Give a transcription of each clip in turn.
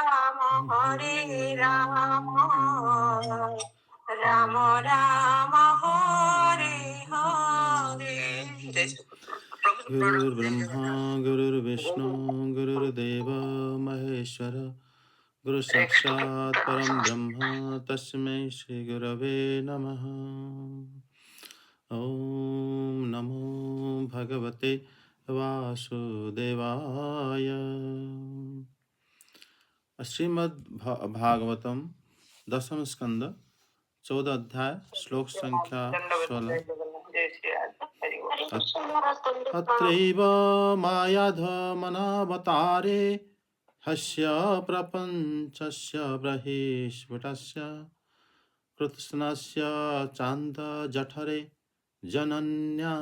हरे राम राम राम हरे हरे। गुरुर्ब्रह्मा गुरुर्विष्णु गुरुर्देव महेश्वर गुरु साक्षात् परम ब्रह्म तस्मै श्री गुरवे नमः। ओम नमो भगवते वासुदेवाय। श्रीमद् भागवतम दशम स्कंद 14 अध्याय श्लोक संख्या 16। अत्रैव मायाधमनावतारे हस्य प्रपञ्चस्य बहिस्फुटस्य कृत्स्नस्य चान्दजठरे जनन्या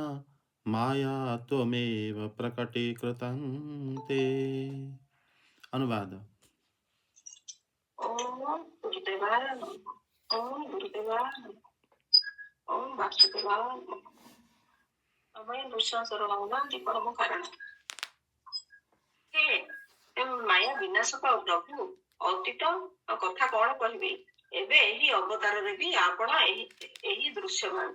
माया त्वमेव प्रकटीकृतं ते। अनुवाद। ओम गुरुदेवाय ओम गुरुदेवाय ओम वासुदेवाय अभय भूषण शरणौनांति परम कारण। माया विनाशक प्रभु ଅତୀତ କଥା କଣ କହିବି। ଏବେ ଏହି ଅବତାରରେ ବି ଆପଣ ଏହି ଦୃଶ୍ୟମାନ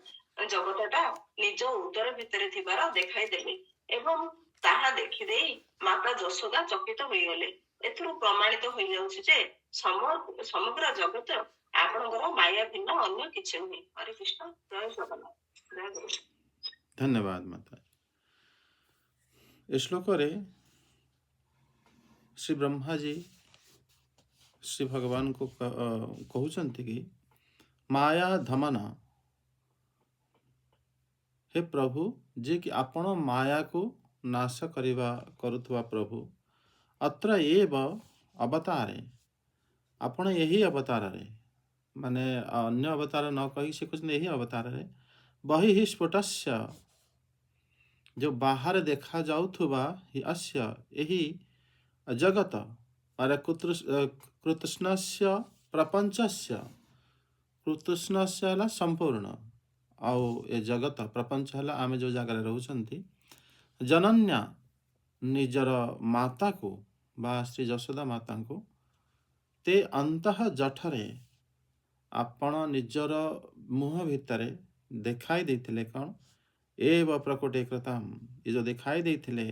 ଜଗତଟା ନିଜ ଉଦର ଭିତରେ ଥିବାର ଦେଖାଇ ଦେଲେ ଏବଂ ତାହା ଦେଖିଦେଇ ମାତା ଯଶୋଦା ଚକିତ ହୋଇଗଲେ। ଏଥିରୁ ପ୍ରମାଣିତ ହୋଇଯାଉଛି ଯେ ସମଗ୍ର ଜଗତ ଆପଣଙ୍କର ମାୟା ଭିନ୍ନ ଅନ୍ୟ କିଛି ନୁହେଁ। ହରେ କୃଷ୍ଣ, ଜୟ ଜଗନ୍ନାଥ, ଜୟ ଗୁରୁ। ଧନ୍ୟବାଦ ମାତା। ଏ ଶ୍ଲୋକରେ ଶ୍ରୀ ବ୍ରହ୍ମାଜୀ ଶ୍ରୀ ଭଗବାନଙ୍କୁ କହୁଛନ୍ତି କି ମାୟା ଧମନ, ହେ ପ୍ରଭୁ, ଯିଏକି ଆପଣ ମାୟାକୁ ନାଶ କରୁଥିବା ପ୍ରଭୁ, ଅତ୍ର ଏବ ଅବତାରେ, ଆପଣ ଏହି ଅବତାରରେ, ମାନେ ଅନ୍ୟ ଅବତାର ନ କହି ସେ କହୁଛନ୍ତି ଏହି ଅବତାରରେ, ବହି ସ୍ଫୁଟସ୍ୟ, जो ବାହାରେ ଦେଖାଯାଉଥିବା ଅସ୍ୟ ଏହି ଜଗତ, କୃତ୍ସ୍ନସ୍ୟ ପ୍ରପଞ୍ଚସ୍ୟ, କୃତ୍ସ୍ନସ୍ୟ ହେଲା ସମ୍ପୂର୍ଣ୍ଣ, ଆଉ ଏ ଜଗତ ପ୍ରପଞ୍ଚ ହେଲା ଆମେ ଯେଉଁ ଜାଗାରେ ରହୁଛନ୍ତି, ଜନନ୍ୟା ନିଜର ମାତାକୁ ବା ଶ୍ରୀ ଯଶୋଦା ମାତାଙ୍କୁ, ତେ ଅନ୍ତଃ ଜଠରେ ଆପଣ ନିଜର ମୁହଁ ଭିତରେ ଦେଖାଇ ଦେଇଥିଲେ କ'ଣ, एव प्रकटीकृतम, ये जो दिखाई देते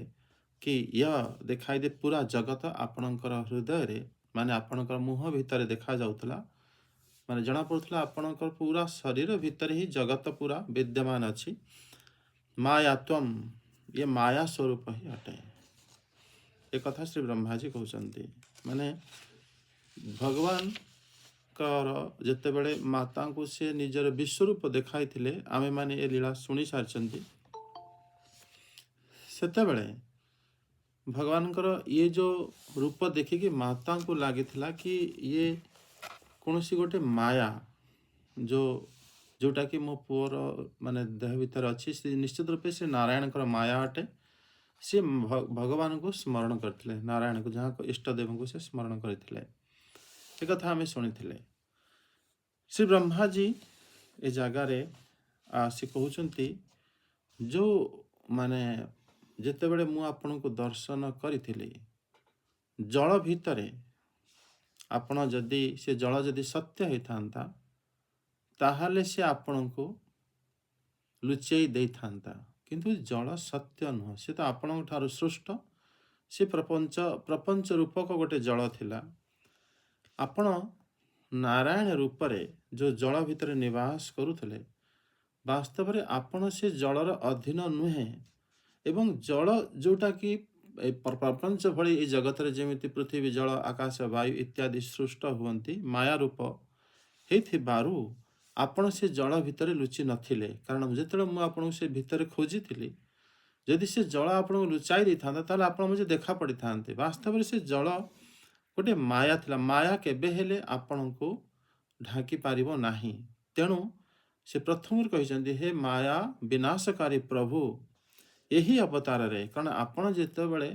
कि यह दिखाई दे पूरा जगत आपणकर हृदय माने आपणकर मुह भितर देखा जाउतला, माने जना पड़ुतला आपणकर पूरा शरीर भितर ही जगत पूरा विद्यमान अछि। मायात्वम, ये माया स्वरूप ही अटे। एक कथा श्री ब्रह्माजी कहउचंती, माने भगवान जेतेबेले माता को से निजर विश्वरूप देखाई थिले, आमे माने ए लीला सुनी सारचंती, सेतेबेले भगवान ये जो रूप देखिकी माता को लगी कि ये कौन सी गोटे माया जोटा कि मो पुअर माने देह भीतर अच्छी, निश्चित रूपे से नारायण माया अटे। सी भगवान को स्मरण करते, नारायण को जहाँ इष्ट देव को से स्मरण करते, एक कथा आम शुणी। श्री ब्रह्मा जी ए जगार सी कहते जो माने जितेबले मु आपण को दर्शन करी जल भितर आपण जदि से जल जदि सत्य होता ताहले से आपण को लुचई दे था, किंतु जल सत्य नुह, से तो आपण ठारू सृष्ट, से प्रपंच रूपक गोटे जल थिला। आपण नारायण रूपरे जो जल भितर निवास करुले, वास्तव में आपण से जलर अधीन नुहे एवं जल जोटा कि प्रपंच भली ये जगत रे जेमिति पृथ्वी जल आकाश वायु इत्यादि सृष्ट हुवंती माया रूप हेथिबारु आपण से जल भितर लुचि नथिले, कारण जेतेबेले मु आपण से भितर खोजी थिली, जदि से जल आपण लुचाई दै थांता ताले आपण मुझे देखा पड़ी थांते। वास्तव में से जल गोटे माया थिला, माया केबे हेले आपण को ढाकी पारिबो नाही। तेणु से प्रथम कहिसंती, हे माया विनाशकारी प्रभु, यही अवतार रे, कारण आपण जेतेबेले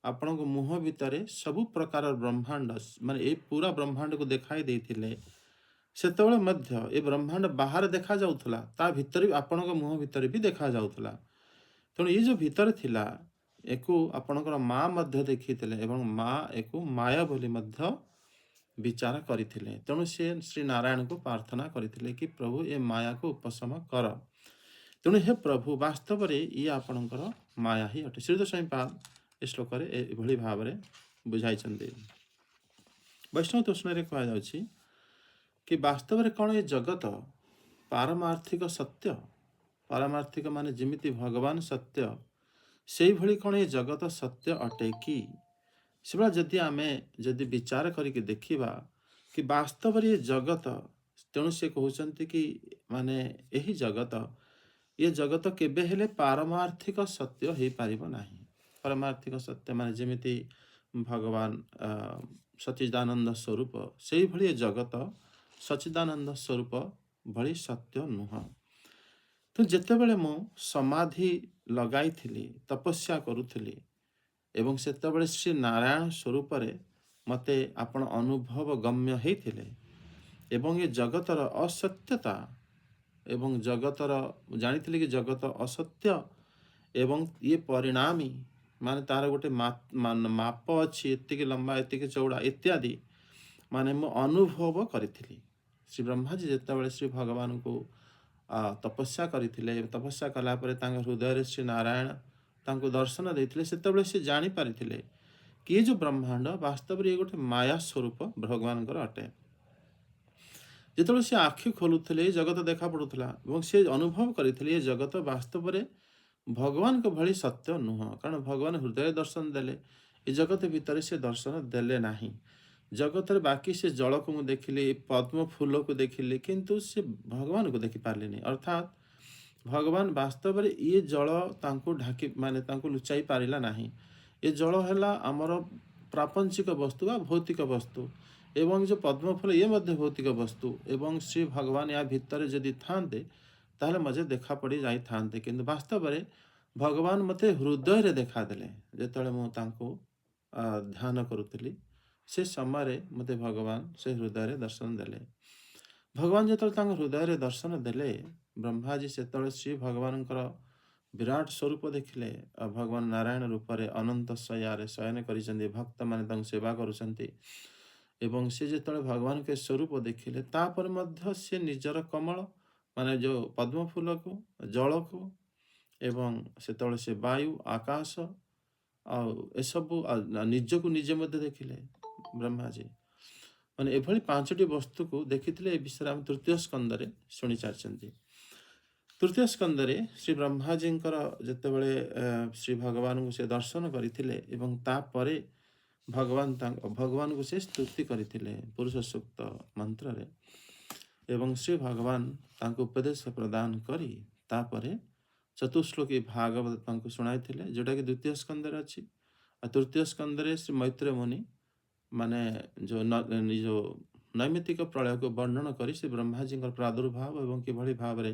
आपण को मुह भितर सबु प्रकार ब्रह्मांड माने ए पूरा ब्रह्मांड को देखाई देथिले, सेतेबेले मध्य ए ब्रह्मांड बाहर देखा जाउथला, ता भितर भी आपण को मुह भितर भी देखा जाउथला। तेणु ये जो भितर थिला एको आपणकर माँ मध्य देखिथिले एवं माँ एको माया बोली मध्य ବିଚାର କରିଥିଲେ। ତେଣୁ ସେ ଶ୍ରୀ ନାରାୟଣଙ୍କୁ ପ୍ରାର୍ଥନା କରିଥିଲେ କି ପ୍ରଭୁ ଏ ମାୟାକୁ ଉପଶମ କର। ତେଣୁ ହେ ପ୍ରଭୁ ବାସ୍ତବରେ ଇଏ ଆପଣଙ୍କର ମାୟା ହିଁ ଅଟେ। ଶ୍ରୀଯୁକ୍ତ ସ୍ୱାମୀପାଦ ଏ ଶ୍ଲୋକରେ ଏଭଳି ଭାବରେ ବୁଝାଇଛନ୍ତି। ବୈଷ୍ଣବ ତୃଷ୍ଣାରେ କୁହାଯାଉଛି କି ବାସ୍ତବରେ କ'ଣ ଏ ଜଗତ ପାରମାର୍ଥିକ ସତ୍ୟ? ପାରମାର୍ଥିକ ମାନେ ଯେମିତି ଭଗବାନ ସତ୍ୟ, ସେଇଭଳି କ'ଣ ଏ ଜଗତ ସତ୍ୟ ଅଟେ କି? ସେଭଳିଆ ଯଦି ବିଚାର କରିକି ଦେଖିବା କି ବାସ୍ତବରେ ଏ ଜଗତ, ତେଣୁ ସେ କହୁଛନ୍ତି କି ମାନେ ଏହି ଜଗତ, ଏ ଜଗତ କେବେ ହେଲେ ପାରମାର୍ଥିକ ସତ୍ୟ ହେଇପାରିବ ନାହିଁ। ପାରମାର୍ଥିକ ସତ୍ୟ ମାନେ ଯେମିତି ଭଗବାନ ସଚ୍ଚିଦାନନ୍ଦ ସ୍ୱରୂପ, ସେଇଭଳି ଏ ଜଗତ ସଚ୍ଚିଦାନନ୍ଦ ସ୍ୱରୂପ ଭଳି ସତ୍ୟ ନୁହଁ। ତ ଯେତେବେଳେ ମୁଁ ସମାଧି ଲଗାଇଥିଲି, ତପସ୍ୟା କରୁଥିଲି ଏବଂ ସେତେବେଳେ ଶ୍ରୀ ନାରାୟଣ ସ୍ୱରୂପରେ ମୋତେ ଆପଣ ଅନୁଭବ ଗମ୍ୟ ହେଇଥିଲେ ଏବଂ ଏ ଜଗତର ଅସତ୍ୟତା ଏବଂ ଜଗତର ଜାଣିଥିଲି କି ଜଗତ ଅସତ୍ୟ ଏବଂ ଇଏ ପରିଣାମୀ, ମାନେ ତାର ଗୋଟେ ମାପ ଅଛି, ଏତିକି ଲମ୍ବା ଏତିକି ଚଉଡ଼ା ଇତ୍ୟାଦି, ମାନେ ମୁଁ ଅନୁଭବ କରିଥିଲି। ଶ୍ରୀ ବ୍ରହ୍ମାଜୀ ଯେତେବେଳେ ଶ୍ରୀ ଭଗବାନଙ୍କୁ ତପସ୍ୟା କରିଥିଲେ, ତପସ୍ୟା କଲା ପରେ ତାଙ୍କ ହୃଦୟରେ ଶ୍ରୀ ନାରାୟଣ ତାଙ୍କୁ ଦର୍ଶନ ଦେଇଥିଲେ, ସେତେବେଳେ ସେ ଜାଣିପାରିଥିଲେ କି ଏ ଯେଉଁ ବ୍ରହ୍ମାଣ୍ଡ ବାସ୍ତବରେ ଇଏ ଗୋଟେ ମାୟା ସ୍ୱରୂପ ଭଗବାନଙ୍କର ଅଟେ। ଯେତେବେଳେ ସେ ଆଖି ଖୋଲୁଥିଲେ ଏ ଜଗତ ଦେଖା ପଡ଼ୁଥିଲା ଏବଂ ସେ ଅନୁଭବ କରିଥିଲେ ଏ ଜଗତ ବାସ୍ତବରେ ଭଗବାନଙ୍କ ଭଳି ସତ୍ୟ ନୁହଁ। କାରଣ ଭଗବାନ ହୃଦୟ ଦର୍ଶନ ଦେଲେ, ଏ ଜଗତ ଭିତରେ ସେ ଦର୍ଶନ ଦେଲେ ନାହିଁ। ଜଗତରେ ବାକି ସେ ଜଳକୁ ମୁଁ ଦେଖିଲି, ପଦ୍ମ ଫୁଲକୁ ଦେଖିଲି, କିନ୍ତୁ ସେ ଭଗବାନଙ୍କୁ ଦେଖିପାରିଲିନି। ଅର୍ଥାତ୍ ଭଗବାନ ବାସ୍ତବରେ ଇଏ ଜଳ ତାଙ୍କୁ ତାଙ୍କୁ ଲୁଚାଇ ପାରିଲା ନାହିଁ। ଏ ଜଳ ହେଲା ଆମର ପ୍ରାପଞ୍ଚିକ ବସ୍ତୁ ବା ଭୌତିକ ବସ୍ତୁ ଏବଂ ଯେଉଁ ପଦ୍ମଫୁଲ ଇଏ ମଧ୍ୟ ଭୌତିକ ବସ୍ତୁ ଏବଂ ଶ୍ରୀ ଭଗବାନ ୟା ଭିତରେ ଯଦି ଥାନ୍ତେ ତାହେଲେ ମତେ ଦେଖା ପଡ଼ି ଯାଇଥାନ୍ତେ। କିନ୍ତୁ ବାସ୍ତବରେ ଭଗବାନ ମୋତେ ହୃଦୟରେ ଦେଖାଦେଲେ। ଯେତେବେଳେ ମୁଁ ତାଙ୍କୁ ଧ୍ୟାନ କରୁଥିଲି ସେ ସମୟରେ ମୋତେ ଭଗବାନ ସେ ହୃଦୟରେ ଦର୍ଶନ ଦେଲେ। ଭଗବାନ ଯେତେବେଳେ ତାଙ୍କ ହୃଦୟରେ ଦର୍ଶନ ଦେଲେ, ବ୍ରହ୍ମାଜୀ ସେତେବେଳେ ଶ୍ରୀ ଭଗବାନଙ୍କର ବିରାଟ ସ୍ୱରୂପ ଦେଖିଲେ। ଭଗବାନ ନାରାୟଣ ରୂପରେ ଅନନ୍ତ ଶୟାରେ ଶୟନ କରିଛନ୍ତି, ଭକ୍ତମାନେ ତାଙ୍କୁ ସେବା କରୁଛନ୍ତି ଏବଂ ସେ ଯେତେବେଳେ ଭଗବାନଙ୍କ ସ୍ୱରୂପ ଦେଖିଲେ ତାପରେ ମଧ୍ୟ ସେ ନିଜର କମଳ ମାନେ ଯେଉଁ ପଦ୍ମଫୁଲକୁ, ଜଳକୁ ଏବଂ ସେତେବେଳେ ସେ ବାୟୁ, ଆକାଶ ଆଉ ଏସବୁ ନିଜକୁ ନିଜେ ମଧ୍ୟ ଦେଖିଲେ ବ୍ରହ୍ମାଜୀ। ମାନେ ଏଭଳି 5ଟି ବସ୍ତୁକୁ ଦେଖିଥିଲେ। ଏ ବିଷୟରେ ଆମେ ତୃତୀୟ ସ୍କନ୍ଧରେ ଶୁଣି ସାରିଛନ୍ତି। ତୃତୀୟ ସ୍କନ୍ଧରେ ଶ୍ରୀ ବ୍ରହ୍ମାଜୀଙ୍କର ଯେତେବେଳେ ଶ୍ରୀ ଭଗବାନଙ୍କୁ ସେ ଦର୍ଶନ କରିଥିଲେ ଏବଂ ତାପରେ ଭଗବାନଙ୍କୁ ସେ ସ୍ତୁତି କରିଥିଲେ ପୁରୁଷ ସୂକ୍ତ ମନ୍ତ୍ରରେ ଏବଂ ଶ୍ରୀ ଭଗବାନ ତାଙ୍କୁ ଉପଦେଶ ପ୍ରଦାନ କରି ତାପରେ ଚତୁଶ୍ଲୋକୀ ଭାଗବତ ତାଙ୍କୁ ଶୁଣାଇଥିଲେ, ଯେଉଁଟାକି ଦ୍ୱିତୀୟ ସ୍କନ୍ଧରେ ଅଛି। ଆଉ ତୃତୀୟ ସ୍କନ୍ଧରେ ଶ୍ରୀ ମୈତ୍ରେୟ ମୁନି ମାନେ ଯେଉଁ ନୈମିତିକ ପ୍ରଳୟକୁ ବର୍ଣ୍ଣନ କରି ଶ୍ରୀ ବ୍ରହ୍ମାଜୀଙ୍କର ପ୍ରାଦୁର୍ଭାବ ଏବଂ କିଭଳି ଭାବରେ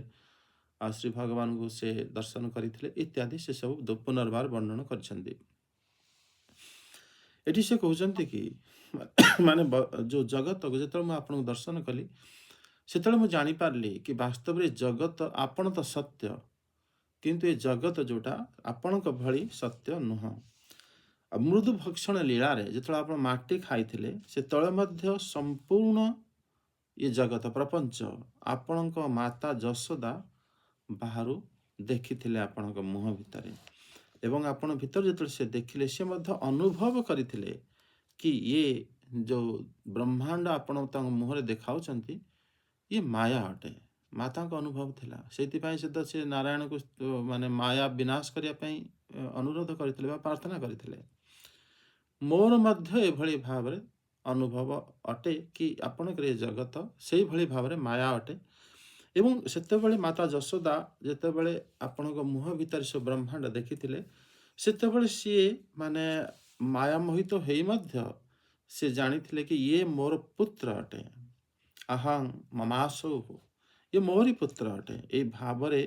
ଶ୍ରୀ ଭଗବାନଙ୍କୁ ସେ ଦର୍ଶନ କରିଥିଲେ ଇତ୍ୟାଦି ସେସବୁ ପୁନର୍ବାର ବର୍ଣ୍ଣନ କରିଛନ୍ତି। ଏଠି ସେ କହୁଛନ୍ତି କି ମାନେ ଯେଉଁ ଜଗତକୁ ଯେତେବେଳେ ମୁଁ ଆପଣଙ୍କୁ ଦର୍ଶନ କଲି ସେତେବେଳେ ମୁଁ ଜାଣିପାରିଲି କି ବାସ୍ତବରେ ଜଗତ ଆପଣ ତ ସତ୍ୟ, କିନ୍ତୁ ଏ ଜଗତ ଯେଉଁଟା ଆପଣଙ୍କ ଭଳି ସତ୍ୟ ନୁହଁ। ଆଉ ମୃଦୁ ଭକ୍ଷଣ ଲୀଳାରେ ଯେତେବେଳେ ଆପଣ ମାଟି ଖାଇଥିଲେ ସେତେବେଳେ ମଧ୍ୟ ସମ୍ପୂର୍ଣ୍ଣ ଏ ଜଗତ ପ୍ରପଞ୍ଚ ଆପଣଙ୍କ ମାତା ଯଶୋଦା ବାହାରୁ ଦେଖିଥିଲେ ଆପଣଙ୍କ ମୁହଁ ଭିତରେ ଏବଂ ଆପଣ ଭିତରେ ଯେତେବେଳେ ସେ ଦେଖିଲେ ସେ ମଧ୍ୟ ଅନୁଭବ କରିଥିଲେ କି ଇଏ ଯେଉଁ ବ୍ରହ୍ମାଣ୍ଡ ଆପଣ ତାଙ୍କ ମୁହଁରେ ଦେଖାଉଛନ୍ତି ଇଏ ମାୟା ଅଟେ। ମାତାଙ୍କ ଅନୁଭବ ଥିଲା, ସେଇଥିପାଇଁ ସେ ନାରାୟଣକୁ ମାନେ ମାୟା ବିନାଶ କରିବା ପାଇଁ ଅନୁରୋଧ କରିଥିଲେ ବା ପ୍ରାର୍ଥନା କରିଥିଲେ। ମୋର ମଧ୍ୟ ଏଭଳି ଭାବରେ ଅନୁଭବ ଅଟେ କି ଆପଣଙ୍କର ଏ ଜଗତ ସେଇଭଳି ଭାବରେ ମାୟା ଅଟେ ଏବଂ ସେତେବେଳେ ମାତା ଯଶୋଦା ଯେତେବେଳେ ଆପଣଙ୍କ ମୁହଁ ଭିତରେ ସେ ବ୍ରହ୍ମାଣ୍ଡ ଦେଖିଥିଲେ ସେତେବେଳେ ସିଏ ମାନେ ମାୟାମୋହିତ ହେଇ ମଧ୍ୟ ସେ ଜାଣିଥିଲେ କି ଇଏ ମୋର ପୁତ୍ର ଅଟେ, ଆହଂ ମମାସୌ, ଇଏ ମୋରି ପୁତ୍ର ଅଟେ। ଏଇ ଭାବରେ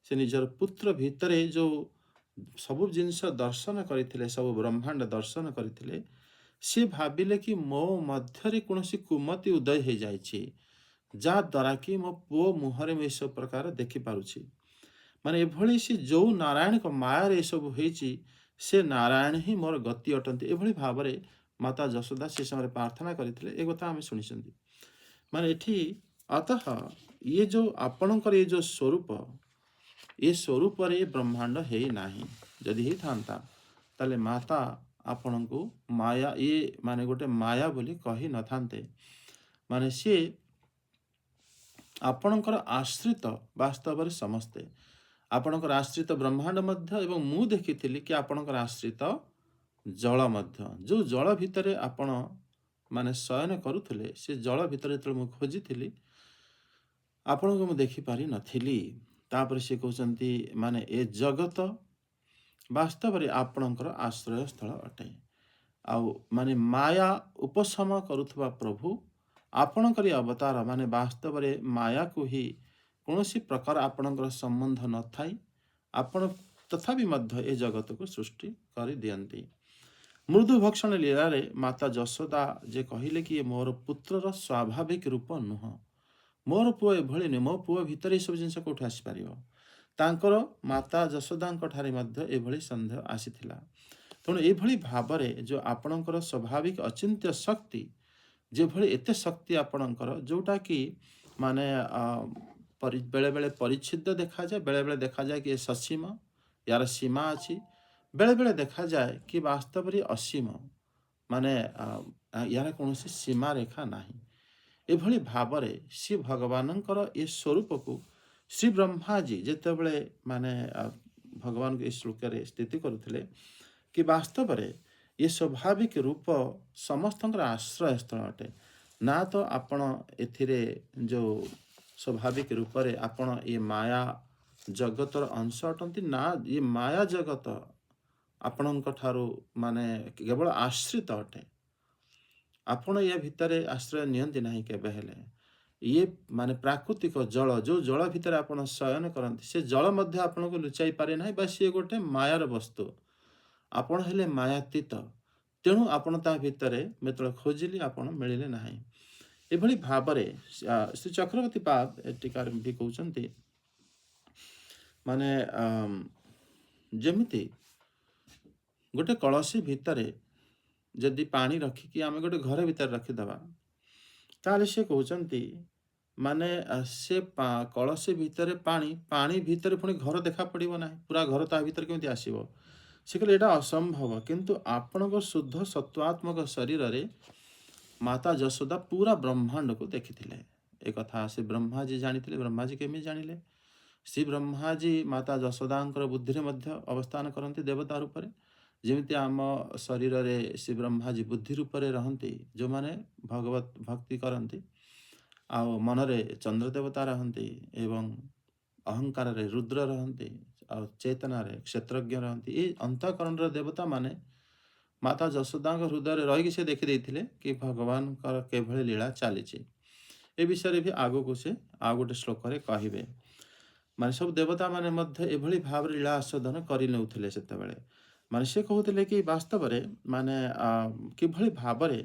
ସେ ନିଜର ପୁତ୍ର ଭିତରେ ଯେଉଁ ସବୁ ଜିନିଷ ଦର୍ଶନ କରିଥିଲେ, ସବୁ ବ୍ରହ୍ମାଣ୍ଡ ଦର୍ଶନ କରିଥିଲେ, ସେ ଭାବିଲେ କି ମୋ ମଧ୍ୟରେ କୌଣସି କୁମତି ଉଦୟ ହେଇଯାଇଛି ଯାହାଦ୍ୱାରା କି ମୋ ପୁଅ ମୁହଁରେ ମୁଁ ଏସବୁ ପ୍ରକାର ଦେଖିପାରୁଛି। ମାନେ ଏଭଳି ସେ ଯେଉଁ ନାରାୟଣଙ୍କ ମାୟାରେ ଏସବୁ ହେଇଛି ସେ ନାରାୟଣ ହିଁ ମୋର ଗତି ଅଟନ୍ତି। ଏଭଳି ଭାବରେ ମାତା ଯଶୋଦା ସେ ସମୟରେ ପ୍ରାର୍ଥନା କରିଥିଲେ, ଏ କଥା ଆମେ ଶୁଣିଛନ୍ତି। ମାନେ ଏଠି ଅତଃ ଇଏ ଯେଉଁ ଆପଣଙ୍କର ଏ ଯେଉଁ ସ୍ୱରୂପ, ଏ ସ୍ୱରୂପରେ ବ୍ରହ୍ମାଣ୍ଡ ହେଇନାହିଁ। ଯଦି ହେଇଥାନ୍ତା ତାହେଲେ ମାତା ଆପଣଙ୍କୁ ମାୟା, ଇଏ ମାନେ ଗୋଟେ ମାୟା ବୋଲି କହିନଥାନ୍ତେ। ମାନେ ସିଏ ଆପଣଙ୍କର ଆଶ୍ରିତ, ବାସ୍ତବରେ ସମସ୍ତେ ଆପଣଙ୍କର ଆଶ୍ରିତ ବ୍ରହ୍ମାଣ୍ଡ ମଧ୍ୟ, ଏବଂ ମୁଁ ଦେଖିଥିଲି କି ଆପଣଙ୍କର ଆଶ୍ରିତ ଜଳ ମଧ୍ୟ। ଯେଉଁ ଜଳ ଭିତରେ ଆପଣ ମାନେ ଶୟନ କରୁଥିଲେ, ସେ ଜଳ ଭିତରେ ଯେତେବେଳେ ମୁଁ ଖୋଜିଥିଲି ଆପଣଙ୍କୁ ମୁଁ ଦେଖିପାରିନଥିଲି। ତାପରେ ସେ କହୁଛନ୍ତି ମାନେ ଏ ଜଗତ ବାସ୍ତବରେ ଆପଣଙ୍କର ଆଶ୍ରୟସ୍ଥଳ ଅଟେ। ଆଉ ମାନେ ମାୟା ଉପଶମ କରୁଥିବା ପ୍ରଭୁ ଆପଣଙ୍କର ଅବତାର, ମାନେ ବାସ୍ତବରେ ମାୟାକୁ ହିଁ କୌଣସି ପ୍ରକାର ଆପଣଙ୍କର ସମ୍ବନ୍ଧ ନଥାଇ ଆପଣ ତଥାପି ମଧ୍ୟ ଏ ଜଗତକୁ ସୃଷ୍ଟି କରିଦିଅନ୍ତି। ମୃଦୁ ଭକ୍ଷଣ ଲୀଳାରେ ମାତା ଯଶୋଦା ଯେ କହିଲେ କି ମୋର ପୁତ୍ରର ସ୍ୱାଭାବିକ ରୂପ ନୁହଁ, ମୋର ପୁଅ ଏଭଳି ନୁହେଁ, ମୋ ପୁଅ ଭିତରେ ଏସବୁ ଜିନିଷ କେଉଁଠୁ ଆସିପାରିବ। ତାଙ୍କର ମାତା ଯଶୋଦାଙ୍କ ଠାରେ ମଧ୍ୟ ଏଭଳି ସନ୍ଦେହ ଆସିଥିଲା। ତେଣୁ ଏଭଳି ଭାବରେ ଯେଉଁ ଆପଣଙ୍କର ସ୍ୱାଭାବିକ ଅଚିନ୍ତ୍ୟ ଶକ୍ତି, ଯେଭଳି ଏତେ ଶକ୍ତି ଆପଣଙ୍କର, ଯେଉଁଟାକି ମାନେ ବେଳେବେଳେ ପରିଚ୍ଛିନ୍ନ ଦେଖାଯାଏ, ବେଳେବେଳେ ଦେଖାଯାଏ କି ସସୀମ, ୟାର ସୀମା ଅଛି, ବେଳେବେଳେ ଦେଖାଯାଏ କି ବାସ୍ତବରେ ଅସୀମ, ମାନେ ୟାର କୌଣସି ସୀମାରେଖା ନାହିଁ। ଏଭଳି ଭାବରେ ଶ୍ରୀ ଭଗବାନଙ୍କର ଏ ସ୍ୱରୂପକୁ ଶ୍ରୀ ବ୍ରହ୍ମାଜୀ ଯେତେବେଳେ ମାନେ ଭଗବାନଙ୍କୁ ଏ ଶ୍ଲୋକରେ ସ୍ଥିତି କରୁଥିଲେ କି ବାସ୍ତବରେ ଏ ସ୍ୱାଭାବିକ ରୂପ ସମସ୍ତଙ୍କର ଆଶ୍ରୟସ୍ଥଳ ଅଟେ। ନା ତ ଆପଣ ଏଥିରେ ଯେଉଁ ସ୍ୱାଭାବିକ ରୂପରେ ଆପଣ ଏ ମାୟା ଜଗତର ଅଂଶ ଅଟନ୍ତି, ନା ଏ ମାୟା ଜଗତ ଆପଣଙ୍କ ଠାରୁ ମାନେ କେବଳ ଆଶ୍ରିତ ଅଟେ। ଆପଣ ୟା ଭିତରେ ଆଶ୍ରୟ ନିଅନ୍ତି ନାହିଁ କେବେ ହେଲେ। ଇଏ ମାନେ ପ୍ରାକୃତିକ ଜଳ, ଯେଉଁ ଜଳ ଭିତରେ ଆପଣ ଶୟନ କରନ୍ତି, ସେ ଜଳ ମଧ୍ୟ ଆପଣଙ୍କୁ ଲୁଚାଇ ପାରେ ନାହିଁ, ବା ସିଏ ଗୋଟେ ମାୟାର ବସ୍ତୁ। ଆପଣ ହେଲେ ମାୟାତୀତ, ତେଣୁ ଆପଣ ତା ଭିତରେ ଯେତେବେଳେ ଖୋଜିଲେ ଆପଣ ମିଳିଲେ ନାହିଁ। ଏଭଳି ଭାବରେ ଶ୍ରୀ ଚକ୍ରବର୍ତ୍ତୀ ପାଦ ଏଠିକାର ବି କହୁଛନ୍ତି ମାନେ ଯେମିତି ଗୋଟେ କଳସୀ ଭିତରେ ଯଦି ପାଣି ରଖିକି ଆମେ ଗୋଟେ ଘର ଭିତରେ ରଖିଦେବା, ତାହେଲେ ସେ କହୁଛନ୍ତି ମାନେ ସେ କଳସୀ ଭିତରେ ପାଣି ଭିତରେ ପୁଣି ଘର ଦେଖା ପଡ଼ିବ ନାହିଁ, ପୁରା ଘର ତା ଭିତରେ କେମିତି ଆସିବ? ସେ କହିଲେ ଏଇଟା ଅସମ୍ଭବ। କିନ୍ତୁ ଆପଣଙ୍କ ଶୁଦ୍ଧ ସତ୍ୱାତ୍ମକ ଶରୀରରେ ମାତା ଯଶୋଦା ପୁରା ବ୍ରହ୍ମାଣ୍ଡକୁ ଦେଖିଥିଲେ। ଏ କଥା ସେ ବ୍ରହ୍ମାଜୀ ଜାଣିଥିଲେ। ବ୍ରହ୍ମାଜୀ କେମିତି ଜାଣିଲେ? ଶ୍ରୀ ବ୍ରହ୍ମାଜୀ ମାତା ଯଶୋଦାଙ୍କର ବୁଦ୍ଧିରେ ମଧ୍ୟ ଅବସ୍ଥାନ କରନ୍ତି ଦେବତା ରୂପରେ। ଯେମିତି ଆମ ଶରୀରରେ ଶ୍ରୀ ବ୍ରହ୍ମାଜୀ ବୁଦ୍ଧି ରୂପରେ ରହନ୍ତି, ଯେଉଁମାନେ ଭଗବତ ଭକ୍ତି କରନ୍ତି, ଆଉ ମନରେ ଚନ୍ଦ୍ର ଦେବତା ରହନ୍ତି, ଏବଂ ଅହଙ୍କାରରେ ରୁଦ୍ର ରହନ୍ତି, ଆଉ ଚେତନାରେ କ୍ଷେତ୍ରଜ୍ଞ ରହନ୍ତି। ଏ ଅନ୍ତଃକରଣର ଦେବତା ମାନେ ମାତା ଯଶୋଦାଙ୍କ ହୃଦୟରେ ରହିକି ସେ ଦେଖିଦେଇଥିଲେ କି ଭଗବାନଙ୍କର କିଭଳି ଲୀଳା ଚାଲିଛି। ଏ ବିଷୟରେ ବି ଆଗକୁ ସେ ଆଉ ଗୋଟେ ଶ୍ଲୋକରେ କହିବେ। ମାନେ ସବୁ ଦେବତା ମାନେ ମଧ୍ୟ ଏଭଳି ଭାବରେ ଲୀଳା ଆସ୍ୱାଦନ କରିନେଉଥିଲେ ସେତେବେଳେ। ମାନେ ସେ କହୁଥିଲେ କି ବାସ୍ତବରେ ମାନେ କିଭଳି ଭାବରେ